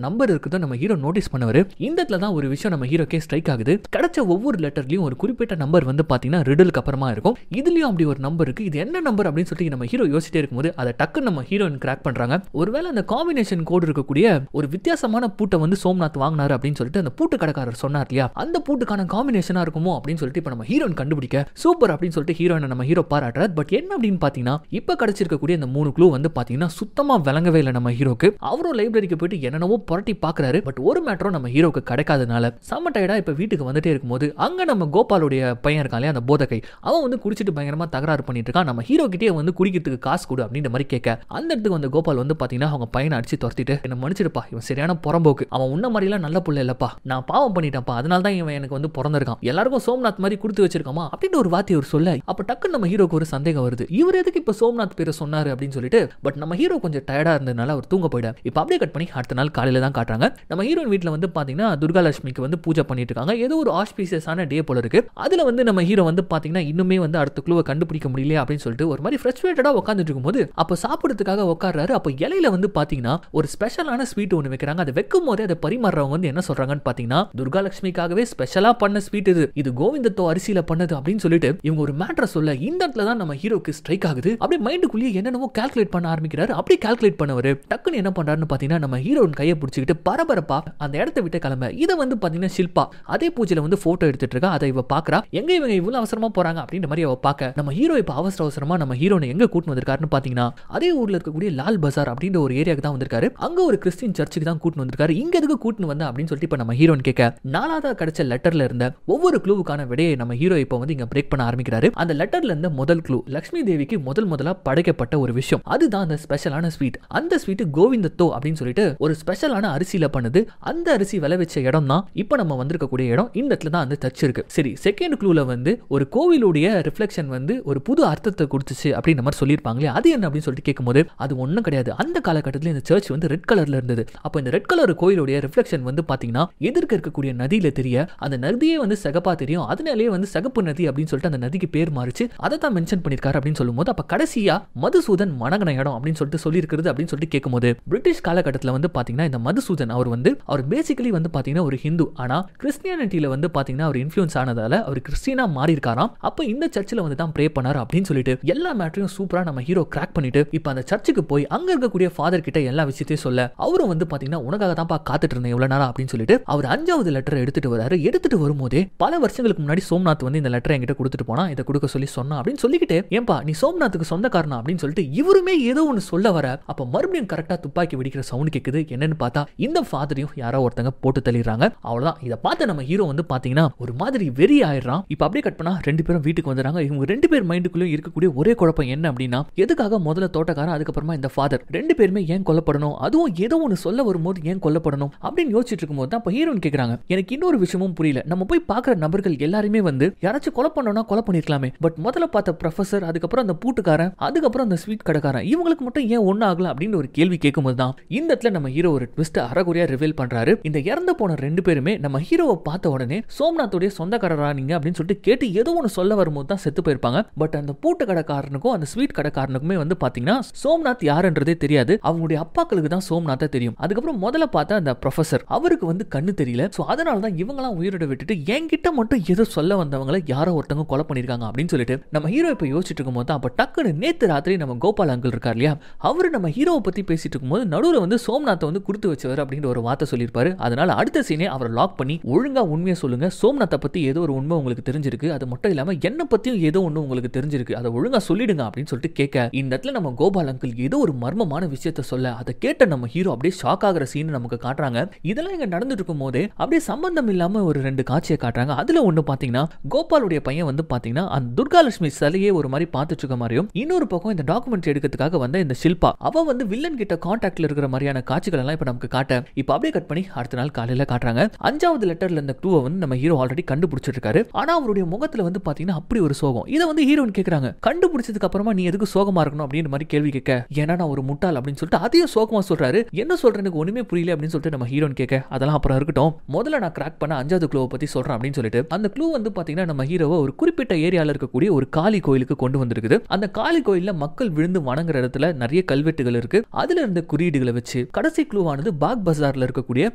நம்பர் இருக்குதோ நம்ம ஹீரோ நோட்டீஸ் பண்ணவரு. இந்த இடத்துல தான் ஒரு விஷயம் நம்ம ஹீரோக்கே ஸ்ட்ரைக் ஆகுது. கிடைச்ச ஒவ்வொரு லெட்டர்லயும் ஒரு குறிப்பிட்ட நம்பர் வந்து பாத்தீங்கன்னா ரிடலுக்கு அப்புறமா இருக்கும். இதுலயும் அப்படி ஒரு நம்பர் இருக்கு. இது என்ன நம்பர் அப்படின்னு சொல்லிட்டு நம்ம ஹீரோ யோசிச்சிட்டே இருக்கும்போது அதை டக்குன்னு நம்ம ஹீரோயின் கிராக் பண்றாங்க. ஒருவேளை அந்த காம்பினேஷன் கோட் இருக்கக்கூடிய ஒரு வித்தியாசமான பூட்டை வந்து சோம்நாத் வாங்கினாரு அப்படின்னு சொல்லிட்டு அந்த பூட்டு கடைக்காரர் சொன்னார் இல்லையா, அந்த பூட்டுக்கான காம்பினேஷனா இருக்குமோ அப்படின்னு சொல்லிட்டு இப்ப நம்ம ஹீரோயின் கண்டுபிடிக்க சூப்பர் அப்படின்னு சொல்லிட்டு ஹீரோயினை நம்ம ஹீரோ பாராட்டுறாரு. பட் என்ன அப்படின்னு பாத்தீங்கன்னா இப்ப கிடைச்சிருக்கக்கூடிய இந்த 3 க்ளூ வந்து பாத்தீங்கன்னா சுத்தமா விளங்கவே இல்லை நம்ம ஹீரோக்கு. அவரும் லைப்ரரிக்கு போயிட்டு என்னென்னவோ புரட்டி பாக்குறாரு. பட் ஒரு மேட்டரும் நம்ம ஹீரோக்கு கிடைக்காதனால செம்ம டயர்டா இப்ப வீட்டுக்கு வந்துட்டே இருக்கும்போது அங்க நம்ம கோபாலுடைய பையன் இருக்கான் இல்லையா அந்த போதகை, அவன் வந்து குடிச்சிட்டு பயங்கரமா தகராறு பண்ணிட்டு இருக்கான். நம்ம ஹீரோ கிட்டே வந்து குடிக்கிறதுக்கு காசு கொடு அப்படின்ற மாதிரி கேட்க, அந்த இடத்துக்கு வந்து கோபால் வந்து பாத்தீங்கன்னா அவங்க பையனை அடிச்சு துரத்திட்டு என்ன மன்னிச்சிடுப்பா, இவன் சரியான புறம்போக்கு, அவன் உன்ன மாதிரி எல்லாம் நல்ல புள்ள இல்லப்பா, நான் பாவம் பண்ணிட்டேன்ப்பா, அதனால தான் இவன் எனக்கு வந்து பிறந்திருக்கான், எல்லாருக்கும் சோம்நாத் மாதிரி கொடுத்து வச்சிருக்காமா அப்படின்ற ஒரு வார்த்தை ஒரு சொல்ல, அப்ப டக்குன்னு நம்ம ஹீரோக்கு ஒரு சந்தேகம் வருது, இவர் எதுக்கு இப்ப சோம்நாத் பேரை சொன்னாரு அப்படின்னு சொல்லிட்டு. பட் நம்ம ஹீரோ கொஞ்சம் டயர்டா இருந்ததுனால அவர் தூங்க போயிடாரு. இப்ப அப்படியே கட் பண்ணி அடுத்த நாள் காலையில தான் காட்டுறாங்க. நம்ம ஹீரோயின் வீட்டுல வந்து பாத்தீங்கன்னா துர்காலட்சுமிக்கு வந்து பூஜை பண்ணிட்டு இருக்காங்க. ஏதோ ஒரு ஆஸ்பீசியஸான டே போல இருக்கு. அதுல வந்து நம்ம ஹீரோ ஹீரோ வந்து பாத்தீங்கன்னா இன்னுமே வந்து அடுத்த க்ளூவை கண்டுபிடிக்க முடியல அப்படின்னு சொல்லிட்டு ஒரு மாதிரி ஃப்ரஸ்ட்ரேட்டடா உட்காந்துட்டு இருக்கும்போது அப்ப சாப்பிடுறதுக்காக உட்கார்றாரு. அப்ப இலையில வந்து பாத்தீங்கன்னா ஒரு ஸ்பெஷலான ஸ்வீட் ஒன்று வைக்கிறாங்க. அதை வைக்கும் போதே அதை பரிமாறுறவங்க வந்து என்ன சொல்றாங்கன்னு பாத்தீங்கன்னா துர்காலட்சுமிக்காகவே ஸ்பெஷலா பண்ண ஸ்வீட் இது கோவிந்தத்தோ அரிசியில பண்ணது அப்படின்னு சொல்லிட்டு இவங்க ஒரு மேட்டரை சொல்ல இந்த இடத்துல தான் நம்ம ஹீரோக்கு ஸ்ட்ரைக் ஆகுது. அப்படியே மைண்டுக்குள்ளேயே என்னென்னமோ கால்குலேட் பண்ண ஆரம்பிக்கிறாரு. அப்படி கால்குலேட் பண்ணவரு டக்குன்னு என்ன பண்றாருன்னு பாத்தீங்கன்னா நம்ம ஹீரோயின் கையை பிடிச்சிக்கிட்டு பரபரப்பா அந்த இடத்தை விட்டு கிளம்ப. இதை வந்து பாத்தீங்கன்னா ஷில்பா அதே பூஜையில வந்து போட்டோ எடுத்துட்டு இருக்கா. அதை இவ பாக்குறா. எங்க இவங்க இவ்வளவு அவசரமா போறாங்க அப்படின்ற மாதிரி அவ பாக்க நம்ம ஹீரோ இப்ப அவசரமா நம்ம ஹீரோனை எங்க கூட்டு வந்திருக்காருன்னு பாத்தீங்கன்னா அதே ஊர்ல இருக்கக்கூடிய லால் பஜார் அப்படின்ற ஒரு ஏரியாக்கு தான் வந்திருக்காரு. அங்க ஒரு கிறிஸ்டியன் சர்ச்சுக்கு தான் கூட்டு வந்திருக்காரு. இங்க எதுக்கு கூட்டு வந்த அப்படின்னு சொல்லிட்டு இப்ப நம்ம ஹீரோன் கேட்க நாலாவதா கிடைச்ச லெட்டர்ல இருந்த ஒவ்வொரு க்ளூவுக்கான விடையை நம்ம ஹீரோ இப்ப வந்து இங்க பிரேக் பண்ண ஆரம்பிக்கிறாரு. அந்த லெட்டர்ல இருந்த முதல் க்ளூ லட்சுமி தேவிக்கு முதலா படைக்கப்பட்ட ஒரு விஷயம். அதுதான் அந்த ஸ்பெஷலான ஸ்வீட். அந்த ஸ்வீட் கோவிந்தத்தோ அப்படின்னு சொல்லிட்டு ஒரு ஸ்பெஷலான அரிசியில பண்ணுது. அந்த அரிசி விளை வச்ச இடம் தான் இப்ப நம்ம வந்திருக்கக்கூடிய இடம். இந்த இடத்துல தான் அந்த சர்ச் இருக்கு. சரி, செகண்ட் க்ளூல வந்து ஒரு கோவிலுடைய ரிஃப்ளெக்ஷன் வந்து ஒரு புது அர்த்தத்தை கொடுத்துச்சு அப்படின்ற மாதிரி சொல்லியிருப்பாங்களே, அது என்ன அப்படின்னு சொல்லிட்டு கேட்கும்போது அது ஒன்றும் கிடையாது. அந்த காலகட்டத்தில் இந்த சர்ச் வந்து ரெட் கலர்ல இருந்தது. அப்போ இந்த ரெட் கலர் கோயிலுடைய ரிஃப்ளெக்ஷன் வந்து பாத்தீங்கன்னா எதிர்க்க இருக்கக்கூடிய நதியில தெரிய அந்த நதியே வந்து சகப்பா தெரியும். அதனாலேயே வந்து சகப்பு நதி அப்படின்னு சொல்லிட்டு அந்த நதிக்கு பேர் மாறிச்சு. அதை தான் மென்ஷன் பண்ணிருக்காரு அப்படின்னு சொல்லும்போது அப்ப கடைசியா மதுசூதன் மணங்கன இடம் அப்படின்னு சொல்லிட்டு சொல்லியிருக்கிறது அப்படின்னு சொல்லிட்டு கேட்கும்போது பிரிட்டிஷ் காலகட்டத்தில் வந்து பாத்தீங்கன்னா இந்த மதுசூதன் அவர் பேசிக்கலி வந்து பாத்தீங்கன்னா ஒரு ஹிந்து. ஆனா கிறிஸ்டியானிட்டியில வந்து பாத்தீங்கன்னா அவர் இன்ஃப்ளூயன்ஸ் ஆனதால அவர் கிறிஸ்டியனா மாறி இருக்காராம். அப்ப இந்த சர்ச்சில் வந்து தான் ப்ரே பண்ணாரு அப்படின்னு சொல்லிட்டு எல்லா மேட்டரையும் சூப்பரா நம்ம ஹீரோ கிராக் பண்ணிட்டு இப்ப அந்த சர்ச்சுக்கு போய் அங்க இருக்கக்கூடிய ஃபாதர் கிட்ட எல்லா விஷயத்தையும் சொல்ல அவரும் வந்து பாத்தீங்கன்னா உனக்காக தான் காத்துட்டு இருந்தேன் இவ்வளவு நேரம் அப்படின்னு சொல்லிட்டு அவர் 5வது லெட்டரை எடுத்துட்டு வராரு. எடுத்துட்டு வரும்போதே பல வருஷங்களுக்கு முன்னாடி சோம்நாத் வந்து இந்த லெட்டரை என்கிட்ட கொடுத்துட்டு போனா இதை கொடுக்க சொல்லி சொன்னா அப்படின்னு சொல்லிக்கிட்டு ஏன்பா நீ சோம்நாத்துக்கு சொந்தக்காரனா அப்படின்னு சொல்லிட்டு இவருமே ஏதோ ஒன்னு சொல்ல வர அப்ப மறுபடியும் கரெக்டா துப்பாக்கி வெடிக்கிற சவுண்ட் கேக்குது. என்னன்னு பார்த்தா இந்த ஃபாதரையும் யாரோ ஒருத்தங்க போட்டு தள்ளிடுறாங்க. அவ்வளவுதான். இதை பார்த்த நம்ம ஹீரோ வந்து பாத்தீங்கன்னா ஒரு மாதிரி வெறி ஆயிடுறான். இப்ப அப்படியே கட் பண்ணா 2 பேரும் வீட்டுக்கு வந்துறாங்க. இவங்க 2 பேர் மைண்டுக்குள்ள இருக்கக்கூடிய ஒரே குழப்பம் என்ன அப்படின்னா எதுக்காக முதல்ல தோட்டக்காரன் அதுக்கப்புறமா இந்த ஃபாதர் 2 பேருமே ஏன் கொல்லப்படணும், அதுவும் ஏதோ ஒன்னு சொல்ல வரும்போது ஏன் கொல்லப்படணும் அப்படின்னு யோசிச்சுட்டு இருக்கும்போது தான் ஹீரோன் கேக்குறாங்க எனக்கு இன்னொரு விஷயமும் புரியல. நம்ம போய் பாக்குற நபர்கள் எல்லாருமே வந்து யாராச்சும் கொலை பண்ணணும்னா கொலை பண்ணிருக்கலாமே, பட் முதல்ல பார்த்த ப்ரொஃபசர் அதுக்கப்புறம் அந்த பூட்டுக்காரன் அதுக்கப்புறம் அந்த ஸ்வீட் கடைக்காரன் இவங்களுக்கு மட்டும் ஏன் ஒண்ணு ஆகல அப்படின்னு ஒரு கேள்வி கேட்கும்போது தான் இந்த இடத்துல நம்ம ஹீரோ ஒரு ட்விஸ்ட் அறகுறையா ரிவீல் பண்றாரு. இந்த இறந்து போன 2 பேருமே நம்ம ஹீரோவை பார்த்த உடனே சோம்நாத்துடைய சொந்தக்காரரா நீங்க அப்படின்னு சொல்லிட்டு கேட்டு ஏதோ ஒன்னு சொல்ல வரும்போது தான் செத்து போயிருப்பாங்க. பட் அந்த பூட்டு கடைக்காரனுக்கும் அந்த ஸ்வீட் கடைக்காரனுக்குமே வந்து பாத்தீங்கன்னா சோம்நாத் யாருன்றதே தெரியாது. அவங்களுடைய அப்பாக்களுக்கு தான் சோம்நாத் தெரியும். அதுக்கப்புறம் முதல்ல பார்த்த அந்த ப்ரொஃபசர் அவருக்கு வந்து கண்ணு தெரியல. சோ அதனால தான் இவங்கலாம் உயிரோட விட்டுட்டு என்கிட்ட மட்டும் ஏதோ சொல்ல வந்தவங்களை யாரோ ஒருத்தவங்க கொலை பண்ணிருக்காங்க அப்படின்னு சொல்லிட்டு நம்ம ஹீரோ இப்ப யோசிச்சுட்டு இருக்கும்போது அப்ப டக்குன்னு நேத்து ராத்திரி நம்ம கோபால் அங்கிள் இருக்கார் இல்லையா, அவரு நம்ம ஹீரோவை பத்தி பேசிட்டு இருக்கும்போது நடுவுல வந்து சோம்நாத்தை வந்து கொடுத்து வச்சவர் அப்படின்ற ஒரு வார்த்தை சொல்லியிருப்பாரு. அதனால அடுத்த சீனே அவரை லாக் பண்ணி ஒழுங்கா உண்மையை சொல்லுங்க, சோம்நாத்தை பத்தி ஏதோ ஒரு உண்மை உங்களுக்கு தெரிஞ்சிருக்கு, அது மட்டும் இல்லாம என்ன பத்தியும் ஏதோ ஒண்ணு உங்களுக்கு தெரிஞ்சிருக்கு, அதை ஒழுங்கா சொல்லிடுங்க அப்படின்னு சொல்லிட்டு கேட்க இந்த இடத்துல நம்ம கோபால் அங்கிள் ஏதோ ஒரு மர்மமான விஷயத்த சொல்ல அதை கேட்ட நம்ம ஹீரோ அப்படியே ஷாக் ஆகிற சீன் நமக்கு காட்டுறாங்க. இதெல்லாம் இங்க நடந்துட்டு இருக்கும் போதே அப்படியே சம்பந்தம் இல்லாம ஒரு 2 காட்சியை காட்டுறாங்க. அதுல ஒண்ணு பாத்தீங்கன்னா கோபாலுடைய பையன் வந்து பாத்தீங்கன்னா அந்த துர்காலட்சுமி சிலையே ஒரு மாதிரி பார்த்துட்டு இருக்க மாதிரியும், இன்னொரு பக்கம் இந்த டாக்குமெண்ட் எடுக்கிறதுக்காக வந்த இந்த ஷில்பா அவ வந்து வில்லன் கிட்ட கான்டாக்ட்ல இருக்கிற மாதிரியான காட்சிகள் எல்லாம் இப்ப நமக்கு காட்ட இப்ப அப்படியே கட் பண்ணி அடுத்த நாள் காலையில காட்டுறாங்க. 5வது லெட்டர்ல இந்த க்ளூவை வந்து நம்ம ஹீரோ ஆல்ரெடி கண்டுபிடிச்சிட்டு இருக்காரு. ஆனா அவருடைய முகத்துல வந்து பாத்தீங்கன்னா அப்படி ஒரு சோகம். இதை வந்து ஹீரோயின் கேக்குறாங்க கண்டுபிடிச்சதுக்கு அப்புறமா நீ எதுக்கு சோகமா இருக்கணும் அப்படின்ற மாதிரி கேள்வி கேட்க ஏன்னா நான் ஒரு முட்டாள் அப்படின்னு சொல்லிட்டு அதையும் சோகமா சொல்றாரு. என்ன சொல்றேன்னு ஒண்ணுமே புரியல அப்படின்னு சொல்லிட்டு நம்ம ஹீரோயின் கேட்க அதெல்லாம் அப்புறம் இருக்கட்டும், முதல்ல நான் கிராக் பண்ண 5வது க்ளூவை பத்தி சொல்றேன் அப்படின்னு சொல்லிட்டு அந்த க்ளூ வந்து பாத்தீங்கன்னா நம்ம ஹீரோவை ஒரு குறிப்பிட்ட ஏரியால இருக்கக்கூடிய ஒரு காளி கோயிலுக்கு கொண்டு வந்திருக்குது. அந்த காளி கோயில்ல மக்கள் விழுந்து வணங்குற இடத்துல நிறைய கல்வெட்டுகள் இருக்கு. அதுல இருந்த குறியீடுகளை வச்சு கடைசி க்ளூவானது பாக் பஜார்ல இருக்கக்கூடிய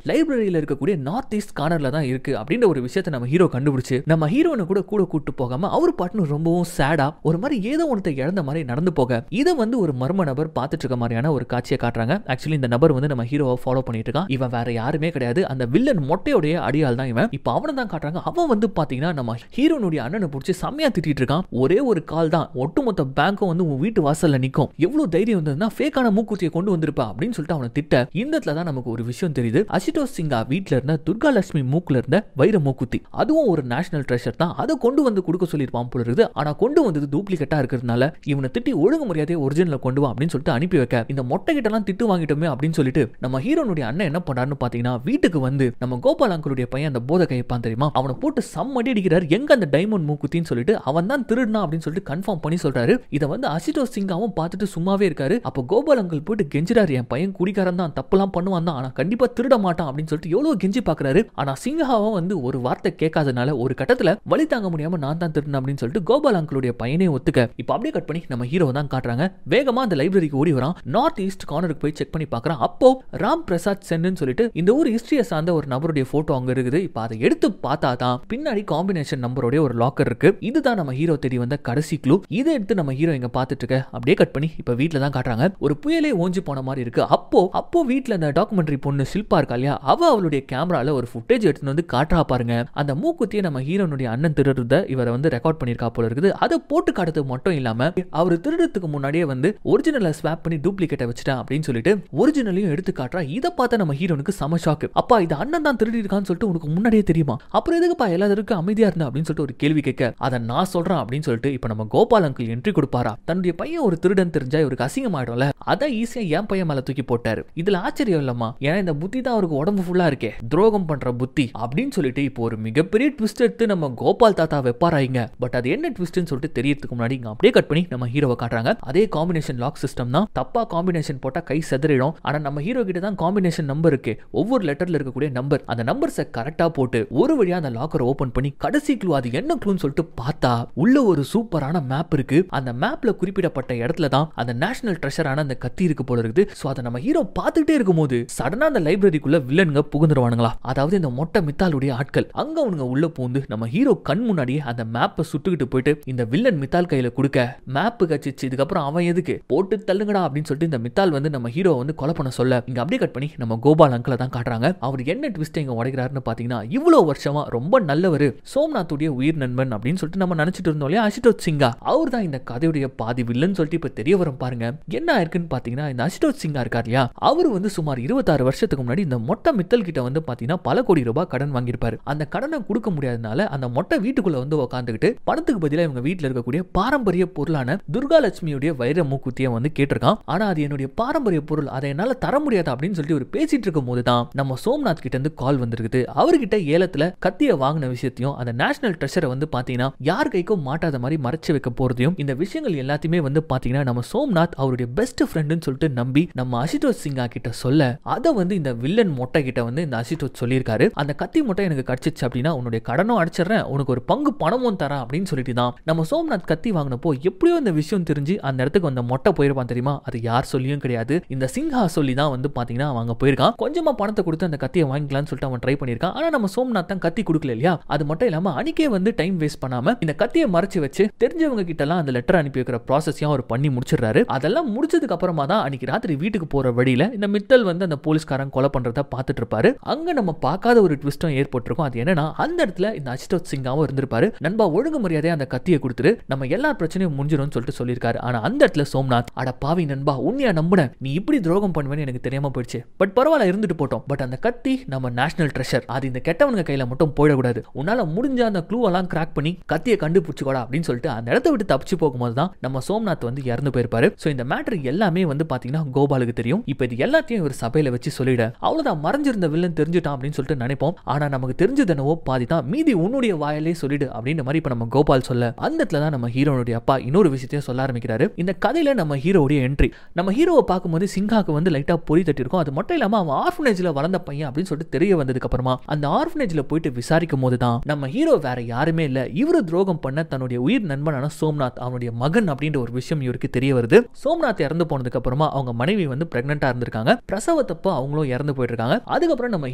லைப்ரரியில இருக்கக்கூடிய நார்த் ஈஸ்ட் கார்னர்ல தான் இருக்கு அப்படின்ற ஒரு விஷயத்தை நம்ம ஹீரோ கண்டுபிடிச்சு நம்ம ஹீரோனை கூட கூட்டு போகாம அவர் பாட்டுன்னு ரொம்பவும் சேடா ஒரு மாதிரி ஏதோ ஒன்றத்தை இழந்த மாதிரி நடந்து போக இதை வந்து ஒரு மர்ம நபர் பார்த்துட்டு இருக்க மாதிரியான ஒரு காட்சியை காட்டுறாங்க. ஆக்சுவலி இந்த நபர் வந்து நம்ம ஹீரோவை ஃபாலோ பண்ணிட்டு இருக்கான். இவன் வேற யாருமே கிடையாது, அந்த வில்லன் மொட்டையோடைய அடியால் தான் இவன். இப்ப அவனை தான் காட்டுறாங்க. அவன் வந்து பாத்தீங்கன்னா நம்ம ஹீரோனுடைய அண்ணனை பிடிச்சி செம்மையா திட்டிட்டு இருக்கான். ஒரே ஒரு கால் தான் ஒட்டுமொத்த பேங்க்கும் வந்து உன் வீட்டு வாசல்ல நிக்கும், எவ்வளவு தைரியம் வந்ததுன்னா ஃபேக்கான மூக்குத்தியை கொண்டு வந்திருப்பா அப்படின்னு சொல்லிட்டு அவனை திட்ட இந்த இடத்துல தான் நமக்கு ஒரு விஷயம் தெரியுது. அசுதோஷ் சிங்கா வீட்டுல இருந்த துர்காலட்சுமி மூக்குல இருந்த வைர மூக்குத்தி அதுவும் ஒரு நேஷனல் ட்ரெஷர் தான். அதை கொண்டு வந்து கொடுக்க சொல்லியிருப்பான் போல இருக்குது. ஆனா கொண்டு வந்தது டூப்ளிகேட்டா இருக்கிறதுனால இவனை திட்டி ஒழுங்கு மரியாதையை ஒரிஜினல் கொண்டு வா அப்படின்னு சொல்லிட்டு அனுப்பி வைக்க இந்த மொட்டை கிட்ட எல்லாம் திட்டு வாங்கிட்டோமே அப்படின்னு சொல்லிட்டு நம்ம ஹீரோனுடைய அண்ணன் என்ன பண்றாருன்னு பாத்தீங்கன்னா வீட்டுக்கு வந்து நம்ம கோபால் அங்கிளுடைய பையன் அந்த போதை கைப்பான் தெரியுமா, அவனை போட்டு சம்மடி அடிக்கிறார். எங்க அந்த டைமண்ட் மூக்குத்தின்னு சொல்லிட்டு அவன் தான் திருடுனா அப்படின்னு சொல்லிட்டு கன்ஃபார்ம் பண்ணி சொல்றாரு. இதை வந்து அசுதோஷ் சிங்காவும் பார்த்துட்டு சும்மாவே இருக்காரு. அப்போ கோபால் அங்கிள் போயிட்டு கெஞ்சிறாரு, என் பையன் குடிக்காரன் தான், தப்புலாம் பண்ணுவான் தான், ஆனா கண்டிப்பா திருட மாட்டான் அப்படின்னு சொல்லிட்டு எவ்வளவு கெஞ்சி பாக்குறாரு. ஆனா சிங்காவும் வந்து ஒரு வார்த்தை கேட்காதனால ஒரு கட்டத்துல வழி தாங்க முடியாம நான் தான் திருடினேன் அப்படின்னு சொல்லிட்டு கோபால் அங்கிளுடைய பையனே ஒத்துக்க. இப்போ அப்படியே கட் பண்ணி நம்ம ஹீரோ தான் காட்டுறாங்க. வேகமா அந்த லைப்ரரிக்கு ஓடி வரான். நார்த் ஈஸ்ட் கார்னருக்கு போய் செக் பண்ணி பார்க்கறான். அப்போ ராம் பிரசாத் சென்னு சொல்லிட்டு இந்த ஊர் ஹிஸ்டரியை சார்ந்த ஒரு நபருடைய போட்டோ அங்க இருக்குது. இப்போ அதை எடுத்து பார்த்தா தான் பின்னாடி காம்பினேஷன் நம்பரோட ஒரு லாக்கர் இருக்கு. இதுதான் நம்ம ஹீரோ தேடி வந்த கடைசி க்ளூ. இதை எடுத்து நம்ம ஹீரோ இங்க பார்த்துட்டு இருக்க. அப்படியே கட் பண்ணி இப்போ வீட்டில் தான் காட்டுறாங்க. ஒரு புயலே ஓஞ்சி போன மாதிரி இருக்கு. அப்போ வீட்டில் அந்த டாக்குமெண்ட்ரி பொண்ணு ஷில்பா இருக்கா இல்லையா, அவளுடைய கேமரால ஒரு ஃபுட்டேஜ் எடுத்துட்டு வந்து காட்டுறா பாருங்க. அந்த மூக்குத்தியை நம்ம ஹீரோனுடைய அண்ணன் திருடுறத இவரை வந்து ரெக்கார்ட் பண்ணிருக்கா போல இருக்குது. அதை போட்டு காட்டுறது மட்டும் இல்லாம அவர் திருடுறதுக்கு முன்னாடியே வந்து ஒரிஜினலை ஸ்வாப் பண்ணி டூப்ளிகேட்டை வச்சுட்டான் அப்படின்னு சொல்லிட்டு ஒரிஜினலையும் எடுத்து காட்டுறா. இதை பார்த்த நம்ம ஹீரோனுக்கு சம ஷாக்கு. அப்பா இது அண்ணன் தான் திருடி இருக்கான்னு சொல்லிட்டு உனக்கு முன்னாடியே தெரியுமா, அப்புறம் எதுக்குப்பா எல்லாருக்கும் அமைதியா இருந்தா அப்படின்னு சொல்லிட்டு ஒரு கேள்வி கேட்க, அதை நான் சொல்றேன் அப்படின்னு சொல்லிட்டு இப்ப நம்ம கோபால் அங்கிள் என்ட்ரி கொடுப்பாரா. தன்னுடைய பையன் ஒரு திருடன் தெரிஞ்சா இவருக்கு அசிங்கமாயிடும்ல, அதை ஈஸியா என் பையன் மேல தூக்கி போட்டாரு. இதுல ஆச்சரியம் இல்லம்மா, ஏன்னா இந்த புத்தி தான் அவருக்கு உடம்பு ஃபுல்லா இருக்கே, துரோகம் பண்ற புத்தி அப்படின்னு சொல்லிட்டு இப்போ ஒரு மிகப்பெரிய ட்விஸ்ட் எடுத்து நம்ம கோபால் தாத்தா வெப்பாராயிங்க. பட் அது என்ன ட்விஸ்ட்னு சொல்லிட்டு தெரியறதுக்கு முன்னாடி இங்க அப்படியே கட் பண்ணி நம்ம ஹீரோவை காட்டுறாங்க. அதே காம்பினேஷன் லாக் சிஸ்டம் தான். தப்பா காம்பினேஷன் போட்டா கை செதறிடும். ஆனா நம்ம ஹீரோ கிட்ட தான் காம்பினேஷன் நம்பர் இருக்கு, ஒவ்வொரு லெட்டர்ல இருக்கக்கூடிய நம்பர். அந்த நம்பர்ஸை கரெக்டா போட்டு ஒரு வழியா அந்த லாக்கரை ஓபன் பண்ணி கடைசி க்ளூ அது என்ன க்ளூன்னு சொல்லிட்டு பார்த்தா உள்ள ஒரு சூப்பரான மேப் இருக்கு. அந்த மேப்ல குறிப்பிடப்பட்ட இடத்துல தான் அந்த நேஷனல் ட்ரெஷரான அந்த கத்தி இருக்கு போல இருக்குது. சோ அதை நம்ம ஹீரோ பார்த்துட்டே இருக்கும்போது சடனா அந்த லைப்ரரிக்குள்ள வில்லன்ங்க புகுந்துருவானுங்களா, அதாவது இந்த மொட்டை மித்தாலுடைய ஆட்கள். அங்க அவனுங்க உள்ள பூந்து நம்ம ஹீரோ கண் முன்னாடியே அந்த மேப்பை சுட்டுக்கிட்டு போயிட்டு இந்த வில்லன் மித்தால் கையில கொடுக்க, மேப்பு கச்சிச்சு. இதுக்கப்புறம் அவன் எதுக்கு போட்டு தள்ளுங்கடா அப்படின்னு சொல்லிட்டு இந்த மித்தால் வந்து நம்ம ஹீரோ வந்து கொலை பண்ண சொல்ல, இங்க அப்படியே கட் பண்ணி நம்ம கோபால் அங்கிளை தான் காட்டுறாங்க. அவர் என்ன ட்விஸ்ட் இங்க உடைக்கிறாருன்னு பாத்தீங்கன்னா, இவ்வளவு வருஷமா ரொம்ப நல்லவர் சோம்நாத்துடைய உயிர் நண்பன் அப்படின்னு சொல்லிட்டு நம்ம நினைச்சிட்டு இருந்தோம் இல்லையா, அசுதோஷ் சிங்கா, அவர் தான் இந்த கதையுடைய பாதி வில்லன் சொல்லிட்டு இப்ப தெரிய வரும் பாருங்க. என்ன ஆயிருக்குன்னு பாத்தீங்கன்னா, இந்த அசுதோஷ் சிங்கா இருக்கார் இல்லையா, அவர் வந்து சுமார் 26 வருஷத்துக்கு முன்னாடி இந்த மொட்டை மித்தல் கிட்ட வந்து பாத்தீங்கன்னா பல கோடி ரூபாய் கடன் வாங்கியிருப்பாரு. அந்த கடனை கொடுக்க முடியாதனால அந்த மொட்டை வீட்டுக்குள்ள வந்து உட்காந்துக்கிட்டு பணத்துக்கு பதிலா இவங்க வீட்டுல இருக்கக்கூடிய பாரம்பரிய பொருளான துர்கா லட்சுமியுடைய வைர மூக்குத்தியை வந்து கேட்டிருக்கான். ஆனா அது என்னுடைய பாரம்பரிய பொருள், அதை என்னால தர முடியாது அப்படின்னு சொல்லிட்டு ஒரு பேசிட்டு இருக்கும் போதுதான் நம்ம சோம்நாத் கிட்ட இருந்து கால் வந்திருக்குது. அவர்கிட்ட ஏலத்துல கத்திய வாங்கின விஷயத்தையும் அந்த நேஷனல் ட்ரெஷரை வந்து பாத்தீங்கன்னா யார் கைக்கும் மாட்டாத மாதிரி மறைச்சு வைக்க போறதையும், இந்த விஷயங்கள் எல்லாத்தையுமே வந்து பாத்தீங்கன்னா நம்ம சோம்நாத் அவருடைய பெஸ்ட் ஃப்ரெண்ட்னு சொல்லிட்டு நம்பி நம்ம அசுதோஷ் சிங்கா கிட்ட சொல்ல, அதை வந்து இந்த வில்லன் மொட்டை கிட்ட வந்து இந்த அசுதோஷ் சொல்லியிருக்காரு. அந்த கத்தி மொட்டை எனக்கு கிடைச்சிச்சு அப்படின்னா உன்னுடைய கடனும் அடிச்சிடறேன், உனக்கு ஒரு பங்கு பணமும் தரேன் அப்படின்னு சொல்லிட்டு தான் நம்ம சோம்நாத் கத்தி வாங்கினப்போ எப்படியோ இந்த விஷயம் தெரிஞ்சு அந்த இடத்துக்கு வந்த மொட்டை போயிருப்பான் தெரியுமா. அது யார் சொல்லியும் கிடையாது, இந்த சிங்கா சொல்லி தான் வந்து பாத்தீங்கன்னா அவங்க போயிருக்கான். கொஞ்சமா பணத்தை கொடுத்து அந்த கத்தியை வாங்கிக்கலாம்னு சொல்லிட்டு அவன் ட்ரை பண்ணிருக்கான். ஆனா நம்ம சோம்நாத் தான் கத்தி கொடுக்கல இல்லையா. அது மட்டும் இல்லாம அன்னைக்கே வந்து டைம் வேஸ்ட் பண்ணாம இந்த கத்தியை மறைச்சு வச்சு தெரிஞ்சவங்க கிட்ட எல்லாம் அந்த லெட்டர் அனுப்பி வைக்கிற ப்ராசஸையும் அவர் பண்ணி முடிச்சிடுறாரு. அதெல்லாம் முடிச்சதுக்கு அப்புறமா தான் அன்னைக்கு ராத்திரி வீட்டுக்கு போற வழியில இந்த மித்தல் வந்து அந்த போலீஸ்காரன் கொலை பண்றத பார்த்துட்டு இருப்பாரு. அங்க நம்ம பார்க்காத ஒரு ட்விஸ்டும் ஏற்பட்டிருக்கும். அது என்னன்னா, அந்த இடத்துல இந்த அசுதோஷ் சிங்காவும் இருந்திருப்பாரு. நண்பா ஒழுங்கு மரியாதையா அந்த கத்தியை கொடுத்துரு, நம்ம எல்லா பிரச்சனையும் முடிஞ்சிடும் சொல்லிட்டு சொல்லியிருக்காரு. ஆனா அந்த இடத்துல சோம்நாத், அட பாவி நண்பா, உன்னையா நம்புனேன், நீ இப்படி துரோகம் பண்ணுவேன்னு எனக்கு தெரியாம போயிடுச்சு. பட் பரவாயில்ல, இருந்துட்டு போட்டோம். பட் அந்த கத்தி நம்ம நேஷனல் ட்ரெஷர், அது இந்த கெட்டவனுங்க கையில மட்டும் போயிடக்கூடாது. உன்னால முடிஞ்ச அந்த க்ளூ எல்லாம் கிராக் பண்ணி கத்தியை கண்டுபிடிச்சுக்கோடா அப்படின்னு சொல்லிட்டு அந்த இடத்த விட்டு தப்பிச்சு போகும்போது தான் நம்ம சோம்நாத் வந்து இறந்து போயிருப்பாரு. சோ இந்த மேட்டர் எல்லாமே வந்து பாத்தீங்கன்னா கோபாலுக்கு தெரியும். இப்போ இது எல்லாத்தையும் ஒரு சபையில வச்சு சொல்லிட, அவ்வளவுதான் மறைஞ்சிருந்த வில்லன் தெரிஞ்சுட்டான் அப்படின்னு சொல்லிட்டு நினைப்போம். ஆனா நமக்கு தெரிஞ்சது என்னவோ பாதி தான், மீதி உன்னுடைய வாயிலே சொல்லிடு அப்படின்ற மாதிரி இப்ப நம்ம கோபால் சொல்ல, அந்த இடத்துல தான் நம்ம ஹீரோனுடைய அப்பா இன்னொரு விஷயத்தையும் சொல்ல ஆரம்பிக்கிறாரு. இந்த கதையில நம்ம ஹீரோடைய என்ட்ரி, நம்ம ஹீரோவை பார்க்கும்போது சிங்காக்கு வந்து லைட்டா பொறி தட்டி இருக்கும். அது மட்டும் இல்லாம அவன் ஆர்ஃபனேஜ்ல வளர்ந்த பையன் அப்படின்னு சொல்லிட்டு தெரிய வந்ததுக்கு அப்புறமா அந்த ஆர்ஃபனேஜ்ல போயிட்டு விசாரிக்கும் போது தான் நம்ம ஹீரோ வேற யாருமே இல்ல, இவரு துரோகம் பண்ண தன்னுடைய உயிர் நண்பனான சோம்நாத், அவனுடைய மகன் அப்படின்ற ஒரு விஷயம் இவருக்கு தெரிய வருது. சோம்நாத் இறந்து போனதுக்கு அப்புறமா அவங்க மனைவி வந்து பிரெக்னெண்டா இருந்திருக்காங்க. பிரசவத்தப்போ அவங்களும் இறந்து போயிட்டு இருக்காங்க. அதுக்கப்புறம் நம்ம